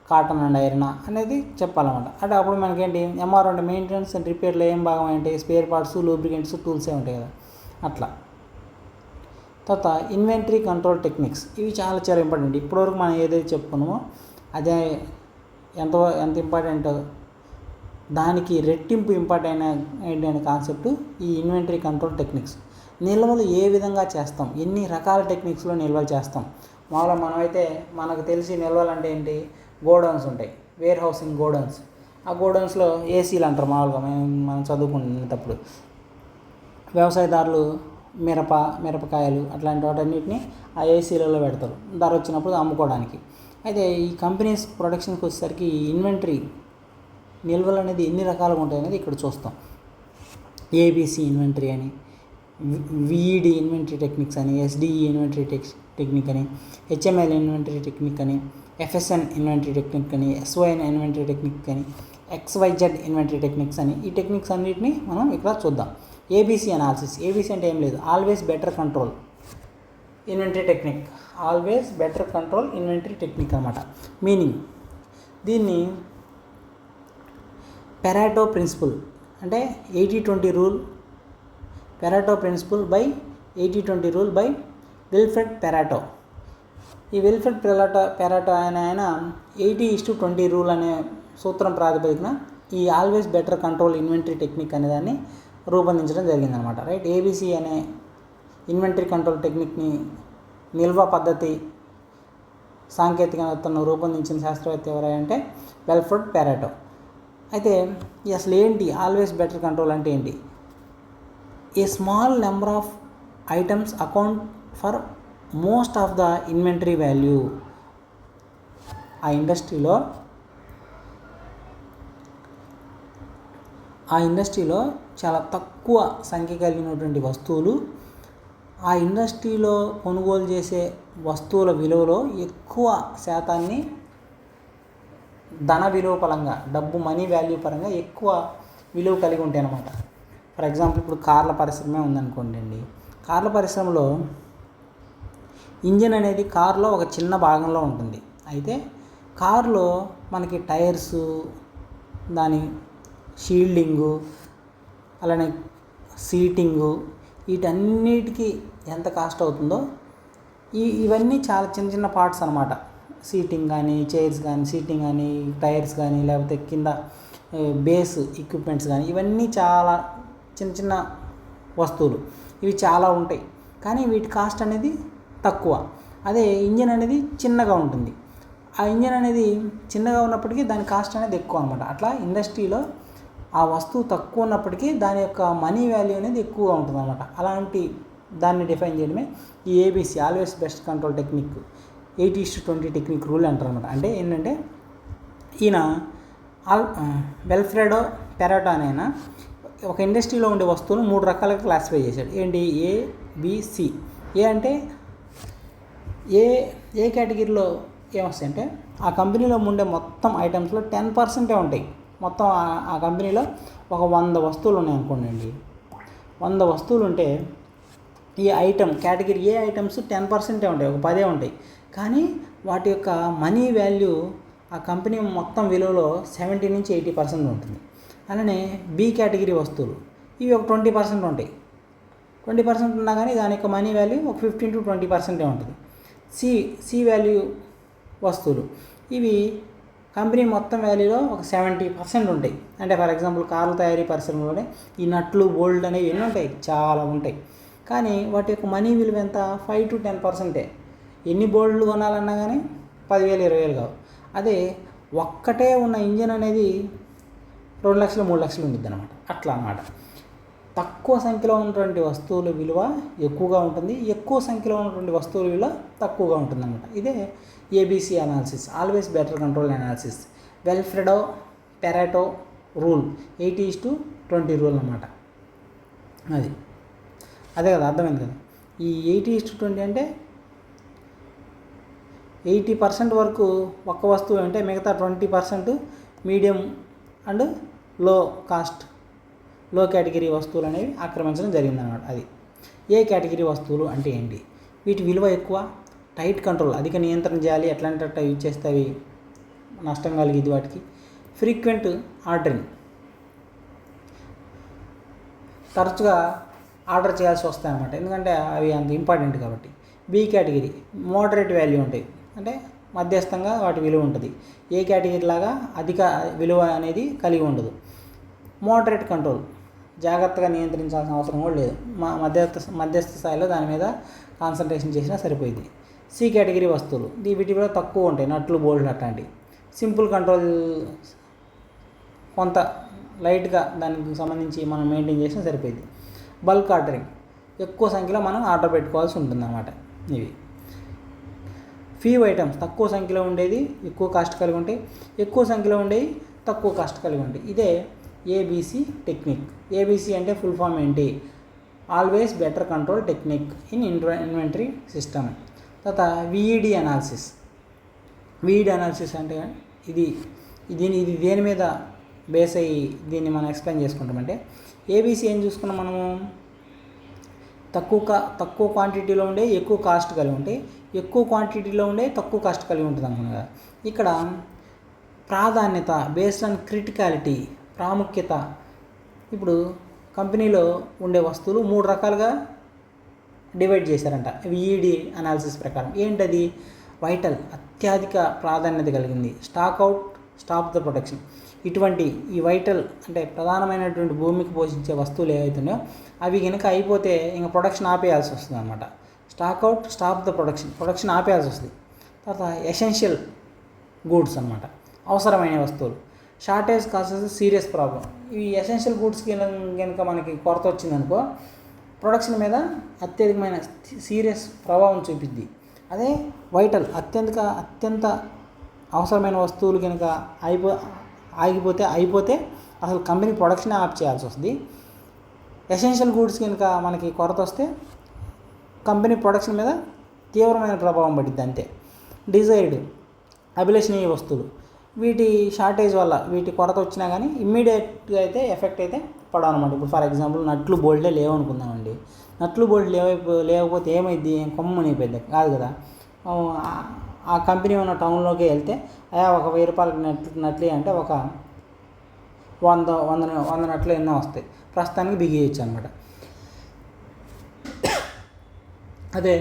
కాటన్ అండ్ ఐరన్ అనేది చెప్పాలన్నమాట. అంటే అప్పుడు మనకేంటి, ఎంఆర్ఓ అంటే మెయింటెనెన్స్ అండ్ రిపేర్లో ఏం భాగం ఏంటి? స్పేర్ పార్ట్స్, లూబ్రికెంట్స్, టూల్సే ఉంటాయి కదా, అట్లా. తర్వాత ఇన్వెంటరీ కంట్రోల్ టెక్నిక్స్, ఇవి చాలా చాలా ఇంపార్టెంట్. ఇప్పటివరకు మనం ఏదైతే చెప్పుకున్నామో అదే ఎంత ఇంపార్టెంటో దానికి రెట్టింపు ఇంపార్టెంట్ అయిన కాన్సెప్ట్ ఈ ఇన్వెంటరీ కంట్రోల్ టెక్నిక్స్. నిల్వలు ఏ విధంగా చేస్తాం, ఎన్ని రకాల టెక్నిక్స్లో నిల్వలు చేస్తాం. మామూలుగా మనమైతే మనకు తెలిసి నిల్వలు అంటే ఏంటి, గోడౌన్స్ ఉంటాయి, వేర్ హౌసింగ్ గోడౌన్స్. ఆ గోడౌన్స్లో ఏసీలు అంటారు మామూలుగా మనం చదువుకునేటప్పుడు. వ్యవసాయదారులు మిరపకాయలు అట్లాంటి వాటన్నిటిని ఆ ఏసీలలో పెడతారు ధర వచ్చినప్పుడు అమ్ముకోవడానికి. అయితే ఈ కంపెనీస్ ప్రొడక్షన్కి వచ్చేసరికి ఈ ఇన్వెంటరీ నిల్వలు అనేది ఎన్ని రకాలుగా ఉంటాయి అనేది ఇక్కడ చూస్తాం. ఏబీసీ ఇన్వెంటరీ అని, విఈడి ఇన్వెంటరీ టెక్నిక్స్ అని, ఎస్డిఈ ఇన్వెంటరీ టెక్నిక్ అని, హెచ్ఎంఎల్ ఇన్వెంటరీ టెక్నిక్ అని, ఎఫ్ఎస్ఎన్ ఇన్వెంటరీ టెక్నిక్ అని, ఎస్వైఎన్ ఇన్వెంటరీ టెక్నిక్ అని, XYZ ఇన్వెంటరీ టెక్నిక్స్ అని. ఈ టెక్నిక్స్ అన్నిటిని మనం ఇక్కడ చూద్దాం. ABC analysis. ఏబీసీ అంటే ఏం లేదు, always better control inventory technique. Always better control inventory technique అన్నమాట. మీనింగ్, దీన్ని పెరాటో ప్రిన్సిపల్ అంటే 80-20 rule, Pareto principle by 80-20 rule by Wilfred Pareto. ఈ విల్ఫ్రెడ్ పెరాటో ఆయన 80:20 రూల్ అనే సూత్రం ప్రాతిపదికన ఈ always better control inventory technique అనే దాన్ని రూపొందించడం జరిగిందనమాట. రైట్, ఏబీసీ అనే ఇన్వెంటరీ కంట్రోల్ టెక్నిక్ని, నిల్వ పద్ధతి సాంకేతికతను రూపొందించిన శాస్త్రవేత్త ఎవరంటే విల్ఫ్రెడ్ పెరాటో. అయితే అసలు ఏంటి ఆల్వేస్ బెటర్ కంట్రోల్ అంటే ఏంటి? A small number of items account for most of the inventory value. ఆ ఇండస్ట్రీలో చాలా తక్కువ సంఖ్య కలిగినటువంటి వస్తువులు ఆ ఇండస్ట్రీలో కొనుగోలు చేసే వస్తువుల విలువలో ఎక్కువ శాతాన్ని ధన విలువ పరంగా, మనీ వాల్యూ పరంగా ఎక్కువ విలువ కలిగి ఉంటాయి అన్నమాట. ఫర్ ఎగ్జాంపుల్ ఇప్పుడు కార్ల పరిశ్రమే ఉందనుకోండి అండి. కార్ల పరిశ్రమలో ఇంజిన్ అనేది కార్లో ఒక చిన్న భాగంలో ఉంటుంది. అయితే కార్లో మనకి టైర్సు, దాని షీల్డింగు, అలానే సీటింగు, వీటన్నిటికీ ఎంత కాస్ట్ అవుతుందో ఇవన్నీ చాలా చిన్న చిన్న పార్ట్స్ అనమాట. సీటింగ్ కానీ, చైర్స్ కానీ, సీటింగ్ కానీ, టైర్స్ కానీ, లేకపోతే కింద బేస్ ఎక్విప్మెంట్స్ కానీ, ఇవన్నీ చాలా చిన్న చిన్న వస్తువులు. ఇవి చాలా ఉంటాయి కానీ వీటి కాస్ట్ అనేది తక్కువ. అదే ఇంజిన్ అనేది చిన్నగా ఉంటుంది. ఆ ఇంజిన్ అనేది చిన్నగా ఉన్నప్పటికీ దాని కాస్ట్ అనేది ఎక్కువ అనమాట. అట్లా ఇండస్ట్రీలో ఆ వస్తువు తక్కువ ఉన్నప్పటికీ దాని యొక్క మనీ వాల్యూ అనేది ఎక్కువగా ఉంటుంది అనమాట. అలాంటి దాన్ని డిఫైన్ చేయడమే ఈ ABC, always best control technique, 80:20 technique rule అంటారు అనమాట. అంటే ఏంటంటే ఈయన విల్ఫ్రెడ్ పెరాటో అనే ఆయన ఒక ఇండస్ట్రీలో ఉండే వస్తువులు 3 రకాలుగా క్లాసిఫై చేశాడు. ఏంటి? ఏబిసి. ఏ అంటే ఏ కేటగిరీలో ఏమొస్తాయంటే ఆ కంపెనీలో ఉండే మొత్తం ఐటమ్స్లో 10% ఉంటాయి. మొత్తం ఆ కంపెనీలో ఒక 100 వస్తువులు ఉన్నాయనుకోండి అండి. 100 వస్తువులు ఉంటే ఈ ఐటమ్ కేటగిరీ ఏ ఐటమ్స్ 10% ఉంటాయి, ఒక 10 ఉంటాయి. కానీ వాటి యొక్క మనీ వాల్యూ ఆ కంపెనీ మొత్తం విలువలో 70-80% ఉంటుంది. అలానే బి కేటగిరీ వస్తువులు ఇవి ఒక 20% ఉంటాయి. 20% ఉన్నా కానీ దాని యొక్క మనీ వాల్యూ ఒక 15-20% ఉంటుంది. సి వాల్యూ వస్తువులు ఇవి కంపెనీ మొత్తం వాల్యూలో ఒక 70% ఉంటాయి. అంటే ఫర్ ఎగ్జాంపుల్ కార్ల తయారీ పరిశ్రమలోనే ఈ నట్లు, బోల్డ్ అనేవి ఎన్ని ఉంటాయి, చాలా ఉంటాయి. కానీ వాటి యొక్క మనీ విలువ ఎంత? 5-10%. ఎన్ని బోల్డ్లు కొనాలన్నా కానీ 10,000-20,000 కావు. అదే ఒక్కటే ఉన్న ఇంజిన్ అనేది 2 లక్షలు 3 లక్షలు ఉండిద్ది అనమాట. అట్లా అన్నమాట. తక్కువ సంఖ్యలో ఉన్నటువంటి వస్తువుల విలువ ఎక్కువగా ఉంటుంది, ఎక్కువ సంఖ్యలో ఉన్నటువంటి వస్తువుల విలువ తక్కువగా ఉంటుంది అనమాట. ఇదే ABC analysis, always better control analysis. Wilfred Pareto rule, 80:20 rule అన్నమాట. అది అదే కదా, అర్థమైంది కదా. ఈ 80:20 అంటే 80% వరకు ఒక్క వస్తువు అంటే మిగతా 20% మీడియం అండ్ లో కాస్ట్, లో కేటగిరీ వస్తువులు అనేవి ఆక్రమించడం జరిగిందన్నమాట. అది ఏ కేటగిరీ వస్తువులు అంటే ఏంటి, వీటి విలువ ఎక్కువ, టైట్ కంట్రోల్, అధిక నియంత్రణ చేయాలి, ఎట్లాంటి యూజ్ చేస్తే అవి నష్టం కలిగింది వాటికి. ఫ్రీక్వెంట్ ఆర్డరింగ్, తరచుగా ఆర్డర్ చేయాల్సి వస్తాయి అన్నమాట, ఎందుకంటే అవి అంత ఇంపార్టెంట్ కాబట్టి. బి కేటగిరీ మోడరేట్ వాల్యూ ఉంటాయి, అంటే మధ్యస్థంగా వాటి విలువ ఉంటుంది. ఏ కేటగిరీ లాగా అధిక విలువ అనేది కలిగి ఉండదు. మోడరేట్ కంట్రోల్, జాగ్రత్తగా నియంత్రించాల్సిన అవసరం కూడా లేదు, మధ్యస్థ స్థాయిలో దాని మీద కాన్సన్ట్రేషన్ చేసినా సరిపోయింది. సి కేటగిరీ వస్తువులు వీటి విలువ తక్కువ ఉంటాయి, నట్లు బోల్ట్ అట్లాంటివి. సింపుల్ కంట్రోల్, కొంత లైట్గా దానికి సంబంధించి మనం మెయింటైన్ చేసినా సరిపోయింది. బల్క్ ఆర్డరింగ్, ఎక్కువ సంఖ్యలో మనం ఆర్డర్ పెట్టుకోవాల్సి ఉంటుంది అన్నమాట. ఇవి ఫ్యూ ఐటమ్స్, తక్కువ సంఖ్యలో ఉండేది ఎక్కువ కాస్ట్ కలిగి ఉంటాయి, ఎక్కువ సంఖ్యలో ఉండేవి తక్కువ కాస్ట్ కలిగి ఉంటాయి. ఇదే ఏబీసీ టెక్నిక్. ఏబీసీ అంటే ఫుల్ ఫామ్ ఏంటి, always better control technique in inventory system. తర్వాత విఈడి అనాలిసిస్. విఈడి అనాలిసిస్ అంటే ఇది దేని మీద బేస్ అయ్యి దీన్ని మనం ఎక్స్ప్లెయిన్ చేసుకుంటామంటే, ఏబీసీ ఏం చూసుకున్నాం మనము, తక్కువ క్వాంటిటీలో ఉండే ఎక్కువ కాస్ట్ కలిగి ఉంటాయి, ఎక్కువ క్వాంటిటీలో ఉండే తక్కువ కాస్ట్ కలిగి ఉంటుంది అనుకున్నాం కదా. ఇక్కడ ప్రాధాన్యత, బేస్డ్ ఆన్ క్రిటికాలిటీ, ప్రాముఖ్యత. ఇప్పుడు కంపెనీలో ఉండే వస్తువులు 3 రకాలుగా డివైడ్ చేశారంట విఈడి అనాలిసిస్ ప్రకారం. ఏంటది, వైటల్, అత్యధిక ప్రాధాన్యత కలిగింది, stock out, stop the production. ఇటువంటి ఈ వైటల్ అంటే ప్రధానమైనటువంటి భూమికి పోషించే వస్తువులు ఏవైతున్నాయో అవి కనుక అయిపోతే ఇంకా ప్రొడక్షన్ ఆపేయాల్సి వస్తుంది అనమాట. Stock out, stop the production ఆపేయాల్సి వస్తుంది. తర్వాత ఎసెన్షియల్ గూడ్స్ అనమాట, అవసరమైన వస్తువులు. Shortage causes serious problem. ఈ ఎసెన్షియల్ గూడ్స్కి కనుక మనకి కొరత వచ్చిందనుకో ప్రొడక్షన్ మీద అత్యధికమైన సీరియస్ ప్రభావం చూపిద్ది. అదే వైటల్, అత్యంత అవసరమైన వస్తువులు కనుక అయిపోతే అసలు కంపెనీ ప్రొడక్షన్ ఆఫ్ చేయాల్సి వస్తుంది. ఎసెన్షియల్ గూడ్స్ కనుక మనకి కొరత వస్తే కంపెనీ ప్రొడక్షన్ మీద తీవ్రమైన ప్రభావం పడుద్ది అంతే. డిజైర్డ్, అభిలషణీయ వస్తువులు, వీటి షార్టేజ్ వల్ల వీటి కొరత వచ్చినా కానీ ఇమ్మీడియట్గా అయితే ఎఫెక్ట్ అయితే పడవన్నమాట. ఇప్పుడు ఫర్ ఎగ్జాంపుల్ నట్లు బోల్ట్లే లేవనుకుందామండి, నట్లు బోల్ట్ లేకపోతే ఏమైంది, కొమ్మని అయిపోయింది కాదు కదా. ఆ కంపెనీ ఉన్న టౌన్లోకి వెళ్తే ఒక 1000 రూపాయలకి నట్లు అంటే ఒక 100 నట్లు ఎన్నో వస్తాయి, ప్రస్తుతానికి బిగియచ్చు అనమాట. అదే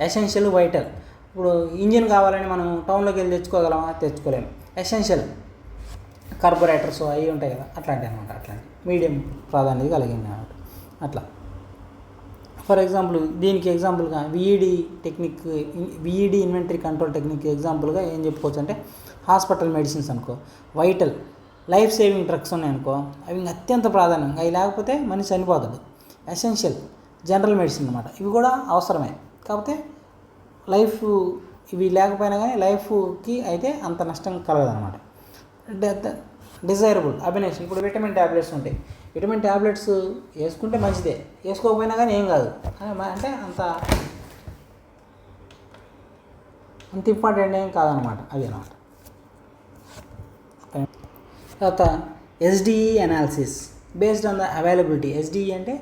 ఎసెన్షియల్, వైటల్. ఇప్పుడు ఇంజిన్ కావాలని మనం టౌన్లోకి వెళ్ళి తెచ్చుకోగలమా, తెచ్చుకోలేము. ఎసెన్షియల్ కార్బొరేటర్స్ అవి ఉంటాయి కదా, అట్లాంటివి అనమాట. అట్లాంటి మీడియం ప్రాధాన్యత కలిగింది అనమాట. అట్లా ఫర్ ఎగ్జాంపుల్ దీనికి ఎగ్జాంపుల్గా విఈడి ఇన్వెంటరీ కంట్రోల్ టెక్నిక్ ఎగ్జాంపుల్గా ఏం చెప్పుకోవచ్చు అంటే, హాస్పిటల్ మెడిసిన్స్ అనుకో, వైటల్ లైఫ్ సేవింగ్ డ్రగ్స్ ఉన్నాయనుకో, అవి అత్యంత ప్రాధాన్యం, అవి లేకపోతే మనిషి చనిపోతాడు. ఎసెన్షియల్ జనరల్ మెడిసిన్ అనమాట, ఇవి కూడా అవసరమే, కాకపోతే ఇవి లేకపోయినా కానీ లైఫ్కి అయితే అంత నష్టం కలగదనమాట. డిజైరబుల్, అభినేషన్. ఇప్పుడు విటమిన్ ట్యాబ్లెట్స్ ఉంటాయి, విటమిన్ ట్యాబ్లెట్స్ వేసుకుంటే మంచిదే, వేసుకోకపోయినా కానీ ఏం కాదు, అంటే అంత ఇంపార్టెంట్ ఏం కాదనమాట, అది అనమాట. తర్వాత SDE analysis based on the availability. SDE అంటే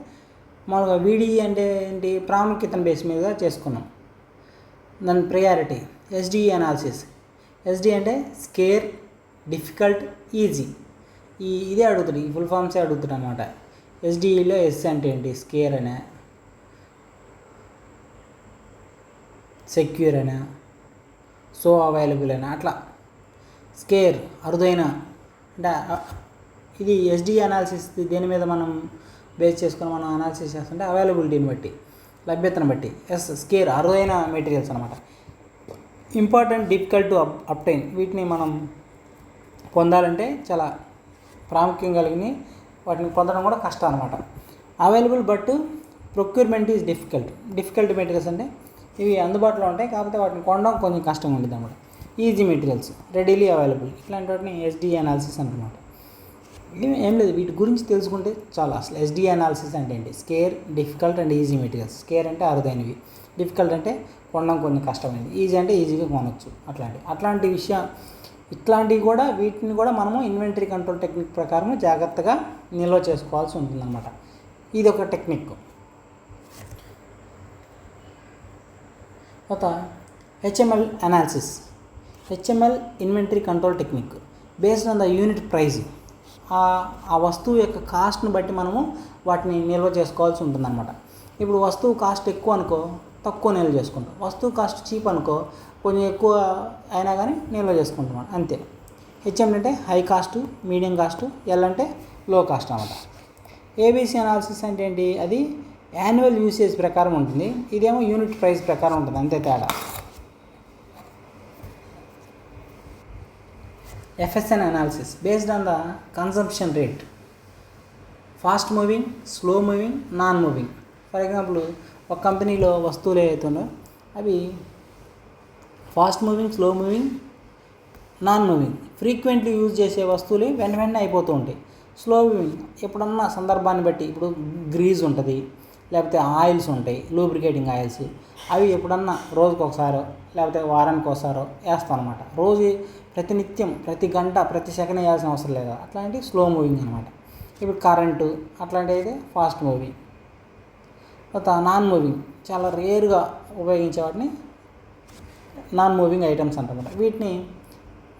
మామూలుగా, విడిఈ అంటే ఏంటి, ప్రాముఖ్యతను బేస్ మీదుగా చేసుకున్నాం దాని ప్రయారిటీ. ఎస్డిఈ అనాలిసిస్, ఎస్డి అంటే స్కేర్, డిఫికల్ట్, ఈజీ. ఇదే అడుగుతుంది, ఈ ఫుల్ ఫామ్సే అడుగుతుంది అనమాట. ఎస్డిఈలో ఎస్ అంటే ఏంటి, స్కేర్ అనే, సెక్యూర్ అనే, సో అవైలబుల్ అనే, అట్లా. స్కేర్ అరుదైన అంటే ఇది ఎస్డిఈ అనాలిసిస్ దేని మీద మనం బేస్ చేసుకొని మనం అనాలిసిస్ చేస్తుంటే అవైలబిలిటీని బట్టి, లభ్యతను బట్టి. స్కేర్ అరుదైన మెటీరియల్స్ అనమాట. ఇంపార్టెంట్, డిఫికల్ట్ టు అప్టైన్, వీటిని మనం పొందాలంటే చాలా ప్రాముఖ్యం కలిగిన, వాటిని పొందడం కూడా కష్టం అనమాట. Available but procurement is difficult materials అంటే ఇవి అందుబాటులో ఉంటాయి, కాకపోతే వాటిని కొనడం కొంచెం కష్టంగా ఉంటుంది అనమాట. ఈజీ మెటీరియల్స్, రెడీలీ అవైలబుల్, ఇట్లాంటి వాటిని ఎస్డిఈ అనాలిసిస్ అంటున్నమాట. ఏం లేదు, వీటి గురించి తెలుసుకుంటే చాలా. అసలు ఎస్డిఏ అనాలిసిస్ అంటే ఏంటి? Scarce, difficult and easy materials. Scarce అంటే అరుదైనవి, డిఫికల్ట్ అంటే కొనడం కొన్ని కష్టమైనది, ఈజీ అంటే ఈజీగా కొనవచ్చు. అట్లాంటి ఇట్లాంటివి కూడా, వీటిని కూడా మనము ఇన్వెంటరీ కంట్రోల్ టెక్నిక్ ప్రకారం జాగ్రత్తగా నిల్వ చేసుకోవాల్సి ఉంటుందన్నమాట. ఇది ఒక టెక్నిక్. తర్వాత HML analysis. HML inventory control technique based on the unit price. ఆ వస్తువు యొక్క కాస్ట్ని బట్టి మనము వాటిని నిల్వ చేసుకోవాల్సి ఉంటుందన్నమాట. ఇప్పుడు వస్తువు కాస్ట్ ఎక్కువ అనుకో, తక్కువ నిల్వ చేసుకుంటాం. వస్తువు కాస్ట్ చీప్ అనుకో, కొంచెం ఎక్కువ అయినా కానీ నిల్వ చేసుకుంటాం, అంతే. హెచ్ఎంఎల్ అంటే high cost, medium cost, L అంటే లో కాస్ట్ అన్నమాట. ఏబీసీ అనాలిసిస్ అంటే ఏంటి? అది యాన్యువల్ యూసేజ్ ప్రకారం ఉంటుంది, ఇదేమో యూనిట్ ప్రైస్ ప్రకారం ఉంటుంది, అంతే తేడా. FSN analysis based on the consumption rate. Fast moving, slow moving, non moving. For example, ఒక కంపెనీలో వస్తువులు ఏవైతుందో అవి fast moving, slow moving, non moving. Frequently use చేసే వస్తువులు వెంటనే అయిపోతూ ఉంటాయి. స్లో మూవింగ్ ఎప్పుడన్నా సందర్భాన్ని బట్టి, ఇప్పుడు గ్రీజ్ ఉంటుంది, లేకపోతే ఆయిల్స్ ఉంటాయి, లూబ్రికేటింగ్ ఆయిల్స్, అవి ఎప్పుడన్నా రోజుకి ఒకసారో లేకపోతే వారానికి ఒకసారో వేస్తాం అనమాట. రోజు ప్రతినిత్యం, ప్రతి గంట, ప్రతి సెకండ్ వేయాల్సిన అవసరం లేదు, అట్లాంటి స్లో మూవింగ్ అనమాట. ఇప్పుడు కరెంటు అట్లాంటివి అయితే ఫాస్ట్ మూవింగ్. తర్వాత నాన్ మూవింగ్, చాలా రేరుగా ఉపయోగించే వాటిని నాన్ మూవింగ్ ఐటమ్స్ అంటారన్నమాట. వీటిని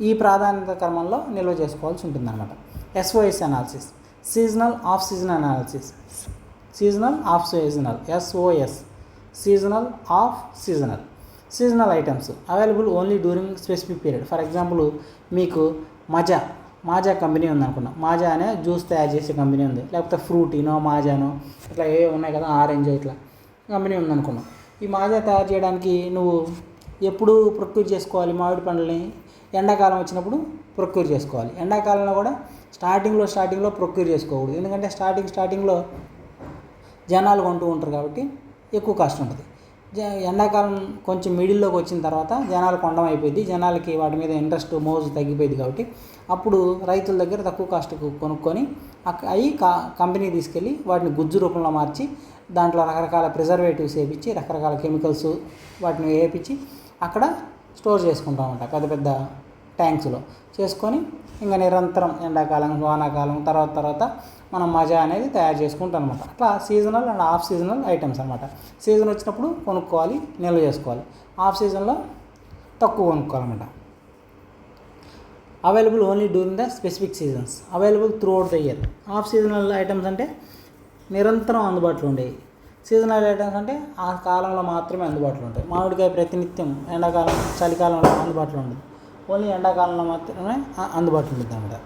ఈ ప్రాధాన్యత క్రమంలో నిల్వ చేసుకోవాల్సి ఉంటుందన్నమాట. SOS analysis, seasonal of seasonal analysis. Seasonal of seasonal, SOS, seasonal of seasonal. Seasonal items available only during specific period. For example, మీకు మాజా కంపెనీ ఉందనుకున్నాం, మాజా అనే జ్యూస్ తయారు చేసే కంపెనీ ఉంది, లేకపోతే ఫ్రూటీనో, మాజానో, ఇట్లా ఏ ఉన్నాయి కదా, ఆరెంజ్, ఇట్లా కంపెనీ ఉందనుకున్నాం. ఈ మాజా తయారు చేయడానికి నువ్వు ఎప్పుడు ప్రొక్యూర్ చేసుకోవాలి? మామిడి పండ్లని ఎండాకాలం వచ్చినప్పుడు ప్రొక్యూర్ చేసుకోవాలి. ఎండాకాలంలో కూడా స్టార్టింగ్లో ప్రొక్యూర్ చేసుకోకూడదు, ఎందుకంటే స్టార్టింగ్లో జనాలు కొంటూ ఉంటారు కాబట్టి ఎక్కువ కాస్ట్ ఉంటుంది. ఎండాకాలం కొంచెం మిడిల్లోకి వచ్చిన తర్వాత జనాలు కొనడం అయిపోయింది, జనాలకి వాటి మీద ఇంట్రెస్ట్, మోజు తగ్గిపోయింది. కాబట్టి అప్పుడు రైతుల దగ్గర తక్కువ కాస్ట్కు కొనుక్కొని అవి కంపెనీ తీసుకెళ్ళి వాటిని గుజ్జు రూపంలో మార్చి దాంట్లో రకరకాల ప్రిజర్వేటివ్స్ వేయించి, రకరకాల కెమికల్స్ వాటిని వేయించి అక్కడ స్టోర్ చేసుకుంటాం అన్నమాట. పెద్ద పెద్ద ట్యాంక్స్లో చేసుకొని ఇంకా నిరంతరం ఎండాకాలం, వానాకాలం తర్వాత మనం మజా అనేది తయారు చేసుకుంటాం అనమాట. అట్లా seasonal and off seasonal items అనమాట. సీజన్ వచ్చినప్పుడు కొనుక్కోవాలి, నిల్వ చేసుకోవాలి. ఆఫ్ సీజన్లో తక్కువ కొనుక్కోవాలన్నమాట. Available only during the specific seasons, available throughout the year. Off seasonal items అంటే నిరంతరం అందుబాటులో ఉండేవి. సీజనల్ ఐటమ్స్ అంటే ఆ కాలంలో మాత్రమే అందుబాటులో ఉంటాయి. మామిడికాయ ప్రతినిత్యం ఎండాకాలం, చలికాలంలో అందుబాటులో ఉండదు, ఓన్లీ ఎండాకాలంలో మాత్రమే అందుబాటులో ఉంటుంది అన్నమాట.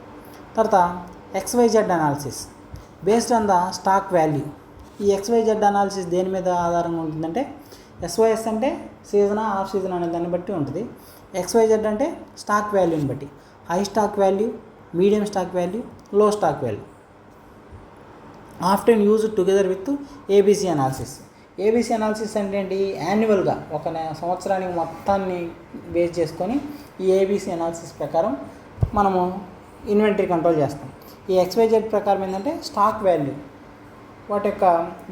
తర్వాత XYZ analysis based on the stock value. ఈ XYZ అనాలిసిస్ దేని మీద ఆధారంగా ఉంటుందంటే, SOS అంటే సీజనా, ఆఫ్ సీజన్ అనే దాన్ని బట్టి ఉంటుంది. XYZ అంటే స్టాక్ వాల్యూని బట్టి, high stock value, medium stock value, low stock value. Often used together with ABC analysis. ABC analysis అంటే ఏంటి? యాన్యువల్గా ఒక సంవత్సరానికి మొత్తాన్ని బేస్ చేసుకొని ఈ ABC అనాలిసిస్ ప్రకారం మనము ఇన్వెంటరీ కంట్రోల్ చేస్తాం. ఈ XYZ ప్రకారం ఏంటంటే స్టాక్ వాల్యూ, వాటి యొక్క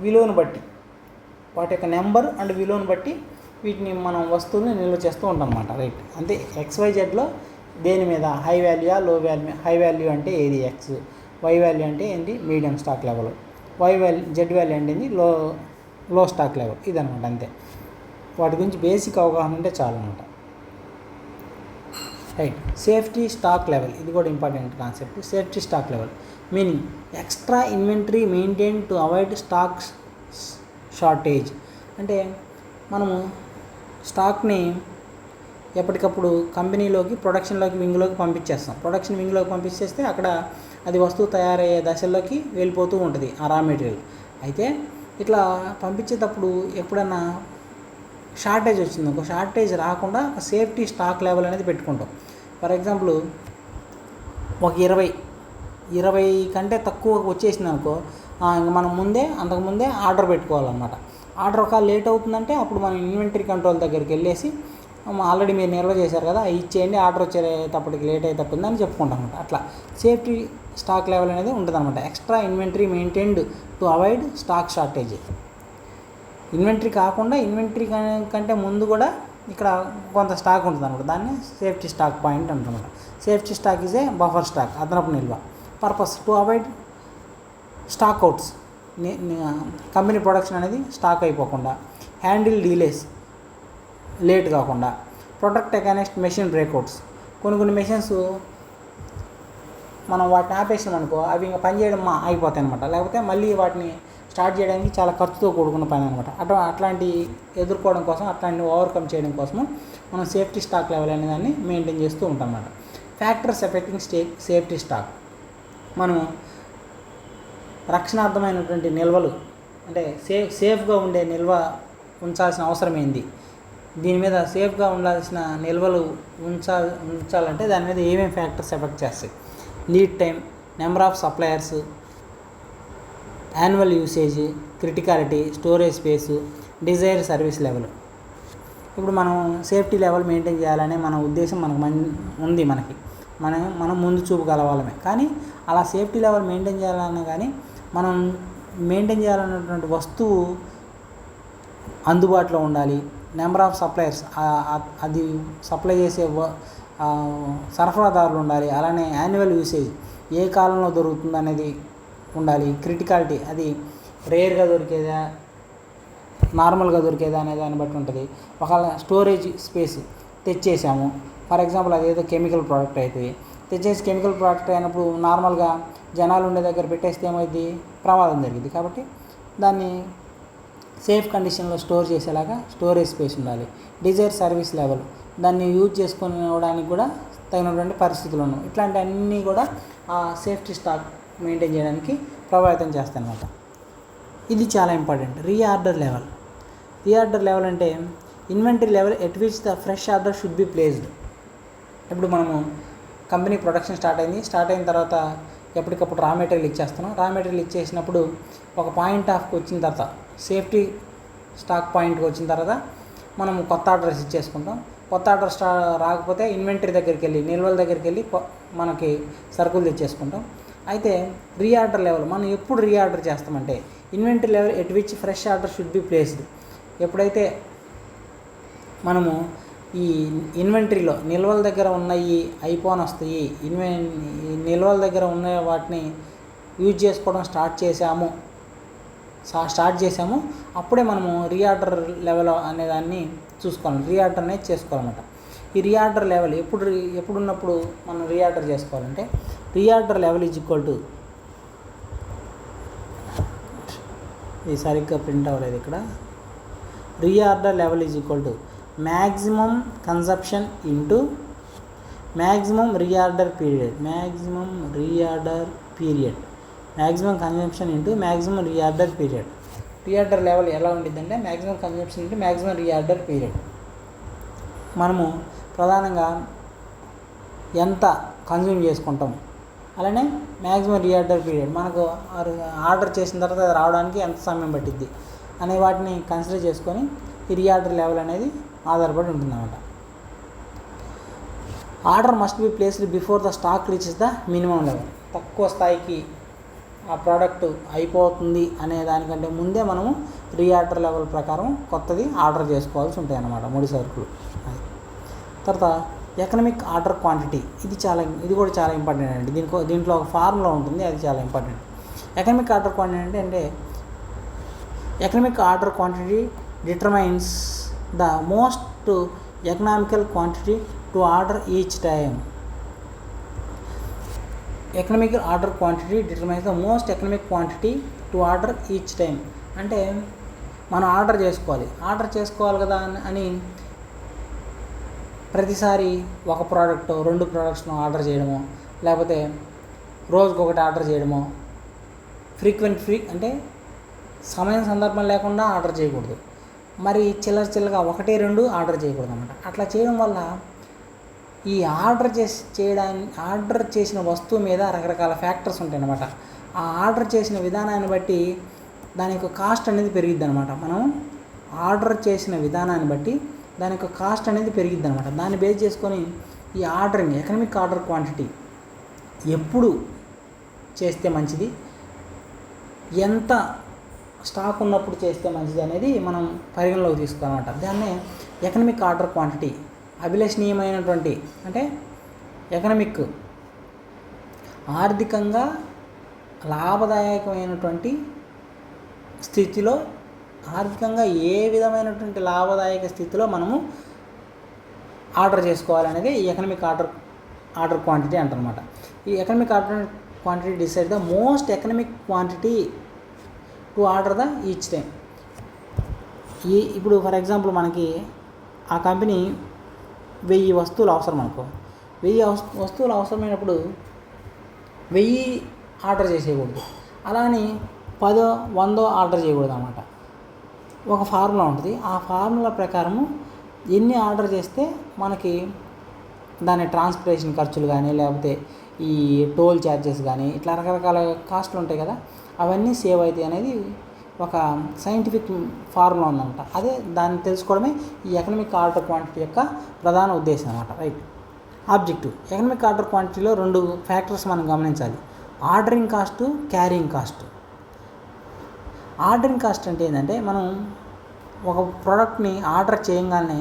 విలువను బట్టి, వాటి యొక్క నెంబర్ అండ్ విలువను బట్టి వీటిని మనం వస్తువుల్ని నిల్వ చేస్తూ ఉంటాం అన్నమాట. రైట్, అంతే. XYZలో దేని మీద హై వాల్యూయా, లో వాల్యూ? హై వాల్యూ అంటే ఏది? X. Y వాల్యూ అంటే ఏంటి? Medium stock level. Z value అంటే ఏంటి? లో స్టాక్ లెవెల్. ఇదనమాట, అంతే. వాటి గురించి బేసిక్ అవగాహన ఉంటే చాలు అనమాట. రైట్. సేఫ్టీ స్టాక్ లెవెల్, ఇది కూడా important concept. Safety stock level meaning extra inventory maintain to avoid stocks shortage. అంటే మనము స్టాక్ని ఎప్పటికప్పుడు కంపెనీలోకి, ప్రొడక్షన్లోకి, వింగ్లోకి పంపించేస్తాం. ప్రొడక్షన్ వింగ్లోకి పంపించేస్తే అక్కడ అది వస్తువు తయారయ్యే దశల్లోకి వెళ్ళిపోతూ ఉంటుంది ఆ రా మెటీరియల్. అయితే ఇట్లా పంపించేటప్పుడు ఎప్పుడన్నా షార్టేజ్ వచ్చింది, ఒక షార్టేజ్ రాకుండా ఒక సేఫ్టీ స్టాక్ లెవెల్ అనేది పెట్టుకుంటాం. ఫర్ ఎగ్జాంపుల్, ఒక 20 కంటే తక్కువ వచ్చేసింది అనుకో, ఇంకా మనం అంతకుముందే ఆర్డర్ పెట్టుకోవాలన్నమాట. ఆర్డర్ ఒక లేట్ అవుతుందంటే అప్పుడు మనం ఇన్వెంటరీ కంట్రోల్ దగ్గరికి వెళ్ళేసి, ఆల్రెడీ మీరు నిల్వ చేశారు కదా, ఇచ్చేయండి, ఆర్డర్ వచ్చేటప్పటికి లేట్ అయ్యేటట్టుందని చెప్పుకుంటాం అనమాట. అట్లా సేఫ్టీ స్టాక్ లెవెల్ అనేది ఉంటుంది అనమాట. Extra inventory maintained to avoid stock shortage. Inventory కాకుండా ఇన్వెంటరీ కంటే ముందు కూడా ఇక్కడ కొంత స్టాక్ ఉంటుంది అనమాట. దాన్ని సేఫ్టీ స్టాక్ పాయింట్ అంటారన్నమాట. Safety stock is a buffer stock, అదనపు నిల్వ. Purpose to avoid stock outs, company production అనేది స్టాక్ అయిపోకుండా. హ్యాండిల్ డీలేస్, లేట్ కాకుండా. ప్రొటెక్ట్ అగైనెస్ట్ మెషిన్ బ్రేక్అవుట్స్, కొన్ని మెషిన్స్ మనం వాటిని ఆపేసాం అనుకో, అవి ఇంకా పనిచేయడం అయిపోతాయి అనమాట. లేకపోతే మళ్ళీ వాటిని స్టార్ట్ చేయడానికి చాలా ఖర్చుతో కూడుకున్న పని అనమాట. అట్లాంటి ఎదుర్కోవడం కోసం, అట్లాంటి ఓవర్కమ్ చేయడం కోసము మనం సేఫ్టీ స్టాక్ లెవెల్ అనే దాన్ని మెయింటైన్ చేస్తూ ఉంటాం అన్నమాట. ఫ్యాక్టర్స్ ఎఫెక్టింగ్ సేఫ్టీ స్టాక్, మనం రక్షణార్థమైనటువంటి నిల్వలు అంటే సేఫ్గా ఉండే నిల్వ ఉంచాల్సిన అవసరం ఏంది, దీని మీద సేఫ్గా ఉండాల్సిన నిల్వలు ఉంచాలంటే దాని మీద ఏమేమి ఫ్యాక్టర్స్ ఎఫెక్ట్ చేస్తాయి. Lead time, number of suppliers, annual usage, criticality, storage space, desire service level. ఇప్పుడు మనం సేఫ్టీ లెవెల్ మెయింటైన్ చేయాలనే మన ఉద్దేశం ఉంది. మనం ముందు చూపు గలవాళ్ళమే. కానీ అలా సేఫ్టీ లెవెల్ మెయింటైన్ చేయాలన్నా కానీ మనం మెయింటైన్ చేయాలన్నటువంటి వస్తువు అందుబాటులో ఉండాలి. నెంబర్ ఆఫ్ సప్లయర్స్, అది సప్లై చేసే సరఫరాదారులు ఉండాలి. అలానే యాన్యువల్ యూసేజ్, ఏ కాలంలో దొరుకుతుంది అనేది ఉండాలి. క్రిటికాలిటీ, అది రేర్గా దొరికేదా నార్మల్గా దొరికేదా అనే దాన్ని బట్టి ఉంటుంది. ఒకవేళ స్టోరేజ్ స్పేస్ తెచ్చేసాము, ఫర్ ఎగ్జాంపుల్ అదేదో కెమికల్ ప్రోడక్ట్ అవుతుంది, తెచ్చేసి కెమికల్ ప్రోడక్ట్ అయినప్పుడు నార్మల్గా జనాలు ఉండే దగ్గర పెట్టేస్తే ఏమైంది, ప్రమాదం జరిగింది. కాబట్టి దాన్ని సేఫ్ కండిషన్లో స్టోర్ చేసేలాగా స్టోరేజ్ స్పేస్ ఉండాలి. డిజైర్ సర్వీస్ లెవెల్, దాన్ని యూజ్ చేసుకోవడానికి కూడా తగినటువంటి పరిస్థితులు ఉన్నాయి. ఇట్లాంటి అన్నీ కూడా ఆ సేఫ్టీ స్టాక్ మెయింటైన్ చేయడానికి ప్రభావితం చేస్తాయి అన్నమాట. ఇది చాలా ఇంపార్టెంట్. రీఆర్డర్ లెవెల్ అంటే inventory level at which the fresh order should be placed. ఇప్పుడు మనము కంపెనీ ప్రొడక్షన్ స్టార్ట్ అయిన తర్వాత ఎప్పటికప్పుడు రా మెటీరియల్ ఇచ్చేస్తున్నాం. రా మెటీరియల్ ఇచ్చేసినప్పుడు ఒక పాయింట్ ఆఫ్కి వచ్చిన తర్వాత, సేఫ్టీ స్టాక్ పాయింట్కి వచ్చిన తర్వాత మనము కొత్త ఆర్డర్స్ ఇచ్చేసుకుంటాం. కొత్త ఆర్డర్ రాకపోతే ఇన్వెంటరీ దగ్గరికి వెళ్ళి, నిల్వల దగ్గరికి వెళ్ళి మనకి సరుకులు తెచ్చేసుకుంటాం. అయితే రీఆర్డర్ లెవెల్ మనం ఎప్పుడు రీఆర్డర్ చేస్తామంటే inventory level at which fresh order should be placed. ఎప్పుడైతే మనము ఈ ఇన్వెంటరీలో నిల్వల దగ్గర ఉన్నాయి అయిపోని వస్తాయి, నిల్వల దగ్గర ఉన్న వాటిని యూజ్ చేసుకోవడం స్టార్ట్ చేసాము అప్పుడే మనము రీఆర్డర్ లెవెల్ అనేదాన్ని చూసుకోవాలి. రీఆర్డర్ అనేది చేసుకోవాలన్నమాట. ఈ రీఆర్డర్ లెవెల్ ఎప్పుడున్నప్పుడు మనం రీఆర్డర్ చేసుకోవాలంటే reorder level is equal to, ఇది సరిగ్గా ప్రింట్ అవ్వలేదు ఇక్కడ, reorder level is equal to maximum consumption into maximum reorder period. Maximum consumption into maximum reorder period. Reorder level ఎలా ఉండిద్దంటే maximum consumption into maximum reorder period. మనము ప్రధానంగా ఎంత consume చేసుకుంటాం, అలానే మ్యాక్సిమం రీఆర్డర్ పీరియడ్, మనకు ఆర్డర్ చేసిన తర్వాత అది రావడానికి ఎంత సమయం పట్టిద్ది అనే వాటిని కన్సిడర్ చేసుకొని ఈ రీఆర్డర్ లెవెల్ అనేది ఆధారపడి ఉంటుందన్నమాట. Order must be placed before the stock reaches the minimum level. తక్కువ స్థాయికి ఆ ప్రోడక్ట్ అయిపోతుంది అనే దానికంటే ముందే మనము రీఆర్డర్ లెవెల్ ప్రకారం కొత్తది ఆర్డర్ చేసుకోవాల్సి ఉంటాయి అన్నమాట, ముడి సరుకులు. తర్వాత ఎకనామిక్ ఆర్డర్ క్వాంటిటీ, ఇది కూడా చాలా ఇంపార్టెంట్ అండి. దీంట్లో ఒక ఫార్ములా ఉంటుంది, అది చాలా ఇంపార్టెంట్. ఎకనామిక్ ఆర్డర్ క్వాంటిటీ అంటే economic order quantity determines the most economical quantity to order each time. Economic order quantity determines the most economic quantity to order each time. అంటే మనం ఆర్డర్ చేసుకోవాలి కదా అని ప్రతిసారి ఒక ప్రోడక్ట్ 2 ప్రోడక్ట్స్ను ఆర్డర్ చేయడమో, లేకపోతే రోజుకొకటి ఆర్డర్ చేయడమో, అంటే సమయం సందర్భం లేకుండా ఆర్డర్ చేయకూడదు. మరి చిల్లరగా 1-2 ఆర్డర్ చేయకూడదు అన్నమాట. అట్లా చేయడం వల్ల ఈ ఆర్డర్ చేసిన వస్తువు మీద రకరకాల ఫ్యాక్టర్స్ ఉంటాయి అన్నమాట. ఆ ఆర్డర్ చేసిన విధానాన్ని బట్టి దాని యొక్క కాస్ట్ అనేది పెరిగిద్ది అనమాట. మనం ఆర్డర్ చేసిన విధానాన్ని బట్టి దాని యొక్క కాస్ట్ అనేది పెరిగిద్ది అనమాట. దాన్ని బేస్ చేసుకొని ఈ ఎకనామిక్ ఆర్డర్ క్వాంటిటీ ఎప్పుడు చేస్తే మంచిది, ఎంత స్టాక్ ఉన్నప్పుడు చేస్తే మంచిది అనేది మనం పరిగణలోకి తీసుకోవాలన్నమాట. దాన్నే ఎకనమిక్ ఆర్డర్ క్వాంటిటీ. అభిలషణీయమైనటువంటి అంటే ఎకనమిక్ ఆర్థికంగా లాభదాయకమైనటువంటి స్థితిలో, ఆర్థికంగా ఏ విధమైనటువంటి లాభదాయక స్థితిలో మనము ఆర్డర్ చేసుకోవాలనేది ఈ ఎకనమిక్ ఆర్డర్ క్వాంటిటీ అంటారనమాట. ఈ economic order quantity decide the most economic quantity to order the each time. ఇప్పుడు ఫర్ ఎగ్జాంపుల్ మనకి ఆ కంపెనీ 1000 వస్తువులు అవసరం అనుకో. 1000 వస్తువులు అవసరమైనప్పుడు 1000 ఆర్డర్ చేసేయకూడదు, అలాని 10, 100 ఆర్డర్ చేయకూడదు అన్నమాట. ఒక ఫార్ములా ఉంటుంది. ఆ ఫార్ములా ప్రకారము ఎన్ని ఆర్డర్ చేస్తే మనకి దాని ట్రాన్స్పోర్టేషన్ ఖర్చులు కానీ, లేకపోతే ఈ టోల్ ఛార్జెస్ కానీ, ఇట్లా రకరకాల కాస్ట్లు ఉంటాయి కదా, అవన్నీ సేవ్ అవుతాయి అనేది ఒక సైంటిఫిక్ ఫార్ములా ఉందన్నమాట. అదే దాన్ని తెలుసుకోవడమే ఈ ఎకనమిక్ ఆర్డర్ క్వాంటిటీ యొక్క ప్రధాన ఉద్దేశం అన్నమాట. రైట్. ఆబ్జెక్టివ్. ఎకనమిక్ ఆర్డర్ క్వాంటిటీలో 2 ఫ్యాక్టర్స్ మనం గమనించాలి: ordering cost, carrying cost. Ordering cost అంటే ఏంటంటే, మనం ఒక ప్రోడక్ట్ని ఆర్డర్ చేయగానే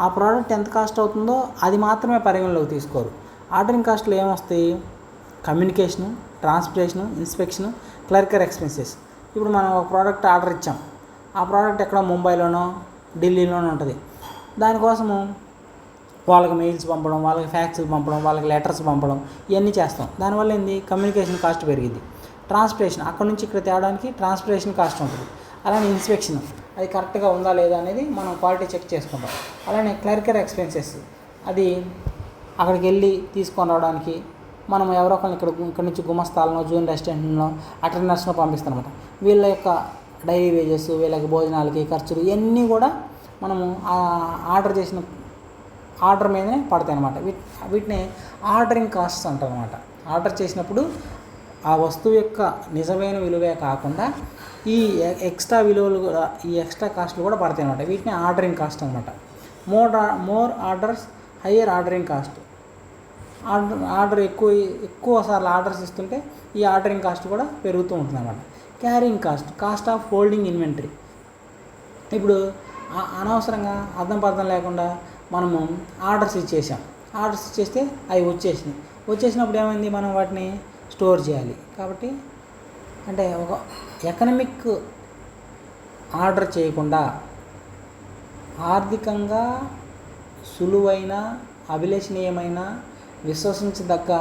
ఆ ప్రోడక్ట్ ఎంత కాస్ట్ అవుతుందో అది మాత్రమే పరిగణలోకి తీసుకోరు. ఆర్డరింగ్ కాస్ట్లో ఏమొస్తాయి? Communication, transportation, inspection, clerical expenses. ఇప్పుడు మనం ఒక ప్రోడక్ట్ ఆర్డర్ ఇచ్చాం, ఆ ప్రోడక్ట్ ఎక్కడో ముంబైలోనో ఢిల్లీలోనో ఉంటుంది. దానికోసము వాళ్ళకి మెయిల్స్ పంపడం, వాళ్ళకి ఫ్యాక్స్లు పంపడం, వాళ్ళకి లెటర్స్ పంపడం, ఇవన్నీ చేస్తాం. దానివల్ల ఏంది? కమ్యూనికేషన్ కాస్ట్ పెరిగింది. ట్రాన్స్పోర్టేషన్, అక్కడ నుంచి ఇక్కడ తేవడానికి ట్రాన్స్పోర్టేషన్ కాస్ట్ ఉంటుంది. అలానే ఇన్స్పెక్షన్, అది కరెక్ట్గా ఉందా లేదా అనేది మనం క్వాలిటీ చెక్ చేసుకుంటాం. అలానే క్లరికల్ ఎక్స్పెన్సెస్, అది అక్కడికి వెళ్ళి తీసుకొని రావడానికి మనం ఎవరో ఒకరిని ఇక్కడ నుంచి గుమస్తాలను, జూనియర్ అసిస్టెంట్లను, అటెండర్స్ను పంపిస్తామన్నమాట. వీళ్ళ యొక్క డైలీ వేజెస్, వీళ్ళకి భోజనాలకి ఖర్చులు, ఇవన్నీ కూడా మనము ఆర్డర్ చేసిన ఆర్డర్ మీదనే పడతాయి అన్నమాట. వీటిని ఆర్డరింగ్ కాస్ట్స్ అంటారు అన్నమాట. ఆర్డర్ చేసినప్పుడు ఆ వస్తువు యొక్క నిజమైన విలువే కాకుండా ఈ ఎక్స్ట్రా విలువలు కూడా, ఈ ఎక్స్ట్రా కాస్ట్లు కూడా పడతాయి అన్నమాట. వీటిని ఆర్డరింగ్ కాస్ట్ అనమాట. More orders, higher ordering cost. Order ఎక్కువ సార్లు ఆర్డర్స్ ఇస్తుంటే ఈ ఆర్డరింగ్ కాస్ట్ కూడా పెరుగుతూ ఉంటుంది అన్నమాట. Carrying cost, cost of holding inventory. ఇప్పుడు అనవసరంగా అర్థం పర్థం లేకుండా మనము ఆర్డర్స్ ఇచ్చేసాం. ఆర్డర్స్ ఇచ్చేస్తే అవి వచ్చేసినప్పుడు ఏమైంది? మనం వాటిని స్టోర్ చేయాలి. కాబట్టి అంటే ఒక ఎకనమిక్ ఆర్డర్ చేయకుండా, ఆర్థికంగా సులువైన, అభిలషణీయమైన, విశ్వసించదగ్గ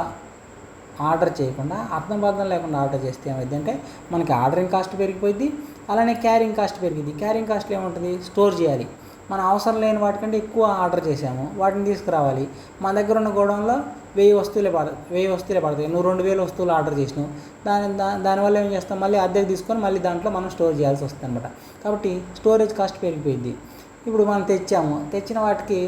ఆర్డర్ చేయకుండా, అర్థం లేకుండా ఆర్డర్ చేస్తే ఏమైందంటే మనకి ఆర్డరింగ్ కాస్ట్ పెరిగిపోయింది, అలానే క్యారింగ్ కాస్ట్ పెరిగింది. క్యారింగ్ కాస్ట్లో ఏముంటుంది? స్టోర్ చేయాలి. మన అవసరం లేని వాటికంటే ఎక్కువ ఆర్డర్ చేసాము, వాటిని తీసుకురావాలి. మన దగ్గర ఉన్న గోడౌన్లో 1000 వస్తువులే పడతాయి. నువ్వు 2000 వస్తువులు ఆర్డర్ చేసినావు. దానివల్ల ఏం చేస్తాం? మళ్ళీ అద్దెకు తీసుకొని మళ్ళీ దాంట్లో మనం స్టోర్ చేయాల్సి వస్తుంది అనమాట. కాబట్టి స్టోరేజ్ కాస్ట్ పెరిగిపోయింది. ఇప్పుడు మనం తెచ్చిన వాటికి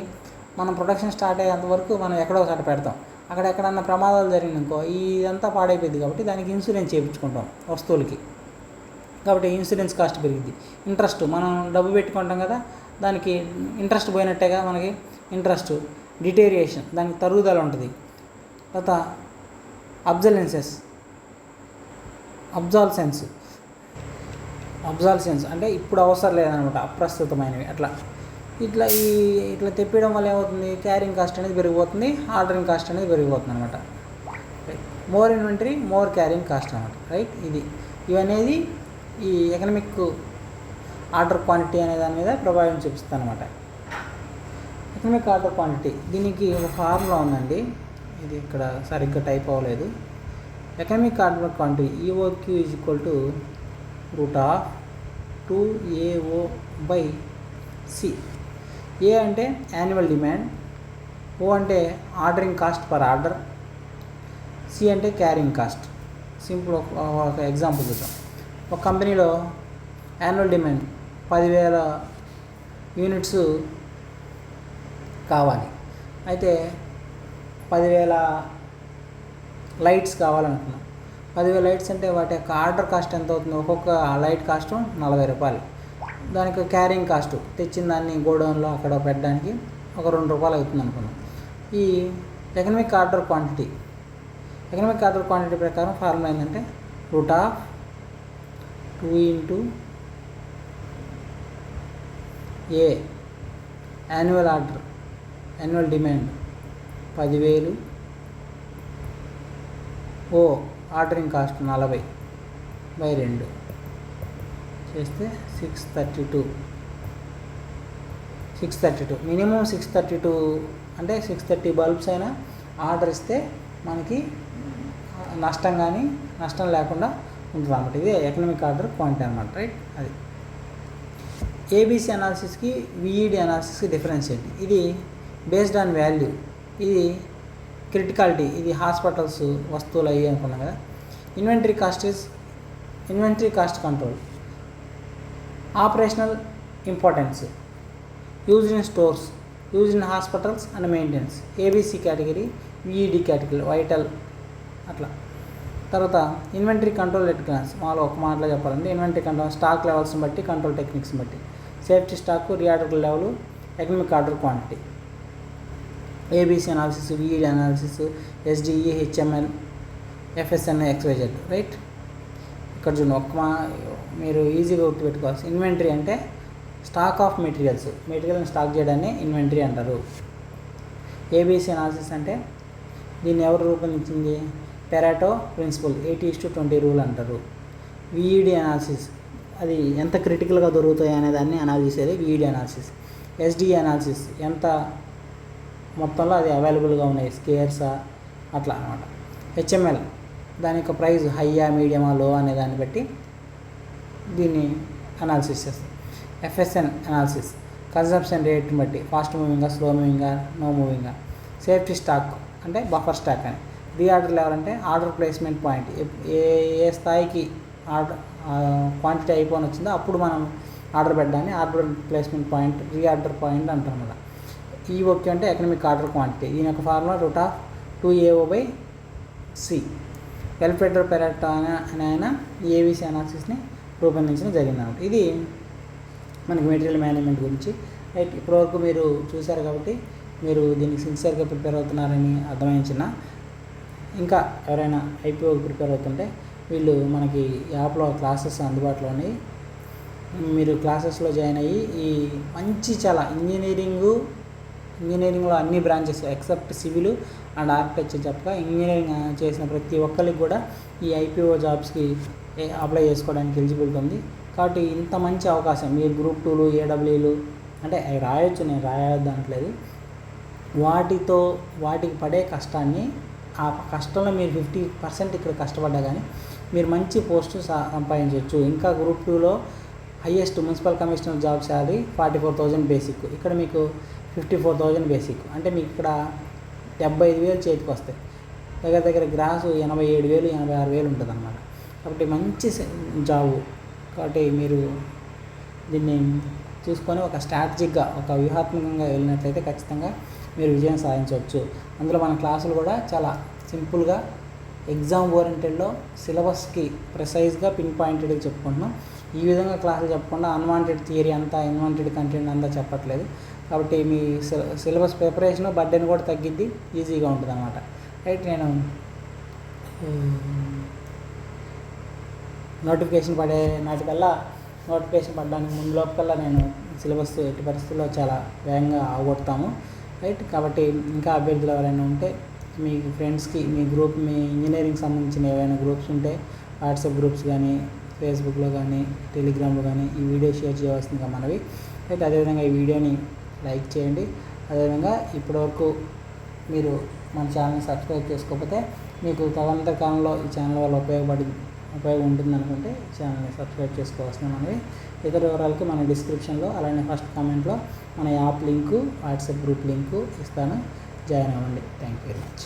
మనం ప్రొడక్షన్ స్టార్ట్ అయ్యేంత వరకు మనం ఎక్కడో ఒకసారి పెడతాం. అక్కడ ఎక్కడన్నా ప్రమాదాలు జరిగినాకో ఇదంతా పాడైపోయింది. కాబట్టి దానికి ఇన్సూరెన్స్ చేయించుకుంటాం వస్తువులకి. కాబట్టి ఇన్సూరెన్స్ కాస్ట్ పెరిగింది. ఇంట్రెస్ట్, మనం డబ్బు పెట్టుకుంటాం కదా, దానికి ఇంట్రెస్ట్ పోయినట్టేగా మనకి. ఇంట్రెస్ట్, డిటేరియేషన్, దానికి తరుగుదల ఉంటుంది. తర్వాత అబ్జాల్సెన్స్ అంటే ఇప్పుడు అవసరం లేదనమాట, అప్రస్తుతమైనవి. ఇట్లా తెప్పడం వల్ల ఏమవుతుంది? క్యారింగ్ కాస్ట్ అనేది పెరిగిపోతుంది, ఆర్డరింగ్ కాస్ట్ అనేది పెరిగిపోతుంది అనమాట. More inventory, more carrying cost అనమాట. రైట్. ఇవనేది ఈ ఎకనమిక్ ఆర్డర్ క్వాంటిటీ అనే దాని మీద ప్రభావం చూపిస్తుంది అనమాట. ఎకనమిక్ ఆర్డర్ క్వాంటిటీ, దీనికి ఒక ఫార్ములా ఉందండి, ఇది ఇక్కడ సరిగ్గా టైప్ అవ్వలేదు. Economic order quantity EOQ = √2AO/C. A అంటే యాన్యువల్ డిమాండ్, ఓ అంటే ordering cost per order, C అంటే క్యారింగ్ కాస్ట్. సింపుల్ ఒక ఎగ్జాంపుల్ చూద్దాం. ఒక కంపెనీలో యాన్యువల్ డిమాండ్ 10,000 యూనిట్స్ కావాలి. అయితే 10,000 లైట్స్ కావాలనుకున్నాం. 10,000 లైట్స్ అంటే వాటి యొక్క ఆర్డర్ కాస్ట్ ఎంత అవుతుంది? ఒక్కొక్క లైట్ కాస్ట్ 40 రూపాయలు. దానికి క్యారింగ్ కాస్ట్, తెచ్చిన దాన్ని గోడౌన్లో అక్కడ పెట్టడానికి ఒక 2 రూపాయలు అవుతుంది అనుకున్నాం. ఈ economic order quantity economic order quantity ప్రకారం ఫార్ములా ఏంటంటే √2 ఇంటూ ఏ యాన్యువల్ డిమాండ్ 10,000, ఓ ఆర్డరింగ్ కాస్ట్ 40/2 చేస్తే 632 మినిమం 632 అంటే 630 బల్బ్స్ అయినా ఆర్డర్ ఇస్తే మనకి నష్టం లేకుండా ఉంటుంది అన్నమాట. ఇది ఎకనామిక్ ఆర్డర్ క్వాంటిటీ అనమాట, రైట్. అది ఏబీసీ అనాలిసిస్కి విఈడి అనాలిసిస్కి డిఫరెన్స్ ఏంటి? ఇది బేస్డ్ ఆన్ వాల్యూ, ఇది క్రిటికాలిటీ, ఇది హాస్పిటల్స్ వస్తువులు అయ్యి అనుకున్నాం కదా. Inventory cost control, operational importance, used in stores, used in hospitals and maintenance. ABC category, VED category, vital అట్లా. తర్వాత ఇన్వెంటరీ కంట్రోల్ టెక్నిక్స్, మాలో ఒక మాటలో చెప్పాలంటే ఇన్వెంటరీ కంట్రోల్ స్టాక్ లెవెల్స్ని బట్టి, కంట్రోల్ టెక్నిక్స్ని బట్టి, safety stock, reorder level, economic order quantity. ABC analysis, VED analysis, SDE, HML, FSN, XYZ, right. ఇక్కడ చూడండి, మీరు ఈజీగా గుర్తుపెట్టుకోవాల్సి, ఇన్వెంటరీ అంటే స్టాక్ ఆఫ్ మెటీరియల్ని స్టాక్ చేయడాన్ని ఇన్వెంటరీ అంటారు. ఏబీసీ అనాలిసిస్ అంటే దీన్ని ఎవరు రూపొందించింది? పెరాటో ప్రిన్సిపల్ 80:20 రూల్ అంటారు. విఈడి అనాలిసిస్ అది ఎంత క్రిటికల్గా దొరుకుతాయి అనే దాన్ని అనాలిసిస్ చేసేది విఈడి అనాలిసిస్. ఎస్డిఈ అనాలిసిస్ ఎంత మొత్తంలో అది అవైలబుల్గా ఉన్నాయి, స్కేర్సా అట్లా అనమాట. హెచ్ఎంఎల్ దాని యొక్క ప్రైస్ హైయా, మీడియమా, లో అనే దాన్ని బట్టి దీన్ని అనాలిసిస్ చేస్తాం. ఎఫ్ఎస్ఎన్ అనాలిసిస్ కన్సంప్షన్ రేట్ని బట్టి, ఫాస్ట్ మూవింగా, స్లో మూవింగా, నో మూవింగా. సేఫ్టీ స్టాక్ అంటే బఫర్ స్టాక్ అని. రీఆర్డర్ లెవెల్ అంటే ఆర్డర్ ప్లేస్మెంట్ పాయింట్, ఏ స్థాయికి ఆర్డర్ క్వాంటిటీ అయిపోని వచ్చిందో అప్పుడు మనం ఆర్డర్ పెట్టడాన్ని order placement point, reorder point అంటాం అన్నమాట. ఈఓక్యూ అంటే ఎకనామిక్ ఆర్డర్ క్వాంటిటీ, దీని యొక్క ఫార్ములా √2AO/C. వెల్ఫెడర్ పెరాటో అనే ఆయన ఏబీసీ అనాలిసిస్ని రూపొందించడం జరిగింది అన్నమాట. ఇది మనకి మెటీరియల్ మేనేజ్మెంట్ గురించి, రైట్. ఇప్పటివరకు మీరు చూశారు కాబట్టి మీరు దీనికి సిన్సియర్గా ప్రిపేర్ అవుతున్నారని అర్థమైంచిన. ఇంకా ఎవరైనా ఐపీఓకి ప్రిపేర్ అవుతుంటే వీళ్ళు మనకి యాప్లో క్లాసెస్ అందుబాటులో ఉన్నాయి. మీరు క్లాసెస్లో జాయిన్ అయ్యి ఈ మంచి చాలా ఇంజనీరింగ్లో అన్ని branches except civil and architecture చెప్పగా ఇంజనీరింగ్ చేసిన ప్రతి ఒక్కరికి కూడా ఈ ఐపీఓ జాబ్స్కి అప్లై చేసుకోవడానికి ఎలిజిబిలిటీ ఉంది. కాబట్టి ఇంత మంచి అవకాశం, మీరు గ్రూప్ 2లు, ఏడబ్ల్యూలు అంటే అవి రాయొచ్చు, నేను రాయొద్దు అనట్లేదు. వాటికి పడే కష్టాన్ని, ఆ కష్టంలో మీరు 50% ఇక్కడ కష్టపడ్డా కానీ మీరు మంచి పోస్టు సంపాదించవచ్చు. ఇంకా గ్రూప్ 2లో highest municipal commissioner job salary 44,000 basic, ఇక్కడ మీకు 54,000 బేసిక్. అంటే మీకు ఇక్కడ 75,000 చేతికి వస్తాయి. దగ్గర గ్రాసు 87,000, 86,000 ఉంటుంది అన్నమాట. కాబట్టి మంచి జాబు. కాబట్టి మీరు దీన్ని చూసుకొని ఒక స్ట్రాటజిక్గా, ఒక వ్యూహాత్మకంగా వెళ్ళినట్లయితే ఖచ్చితంగా మీరు విజయం సాధించవచ్చు. అందులో మన క్లాసులు కూడా చాలా సింపుల్గా ఎగ్జామ్ ఓరియంటెడ్లో సిలబస్కి ప్రిసైజ్గా పిన్ పాయింటెడ్గా చెప్పుకుంటున్నాం. ఈ విధంగా క్లాసులు చెప్పకుండా అన్వాంటెడ్ థియరీ అంతా, అన్వాంటెడ్ కంటెంట్ అంతా చెప్పట్లేదు. కాబట్టి మీ సిలబస్ ప్రిపరేషన్ బర్డెన్ కూడా తగ్గిద్ది, ఈజీగా ఉంటుంది అన్నమాట, రైట్. నేను నోటిఫికేషన్ పడే నాటికల్లా, నోటిఫికేషన్ పడడానికి ముందు లోపకల్లా నేను సిలబస్ ఎట్టి పరిస్థితుల్లో చాలా వేగంగా అవగొడతాము, రైట్. కాబట్టి ఇంకా అభ్యర్థులు ఎవరైనా ఉంటే మీ ఫ్రెండ్స్కి, మీ ఇంజనీరింగ్ సంబంధించిన ఏవైనా గ్రూప్స్ ఉంటే వాట్సాప్ గ్రూప్స్ కానీ, ఫేస్బుక్లో కానీ, టెలిగ్రామ్లో కానీ ఈ వీడియో షేర్ చేయవలసిందిగా మనవి, అయితే అదేవిధంగా ఈ వీడియోని లైక్ చేయండి. అదేవిధంగా ఇప్పటివరకు మీరు మన ఛానల్ని సబ్స్క్రైబ్ చేసుకోకపోతే మీకు తదనంతర కాలంలో ఈ ఛానల్ వల్ల ఉపయోగం ఉంటుంది అనుకుంటే ఛానల్ని సబ్స్క్రైబ్ చేసుకోవాల్సిన మనవి. ఇతర వివరాలకి మన డిస్క్రిప్షన్లో, అలానే ఫస్ట్ కామెంట్లో మన app link, WhatsApp group link ఇస్తాను, జాయిన్ అవ్వండి. Thank you very much.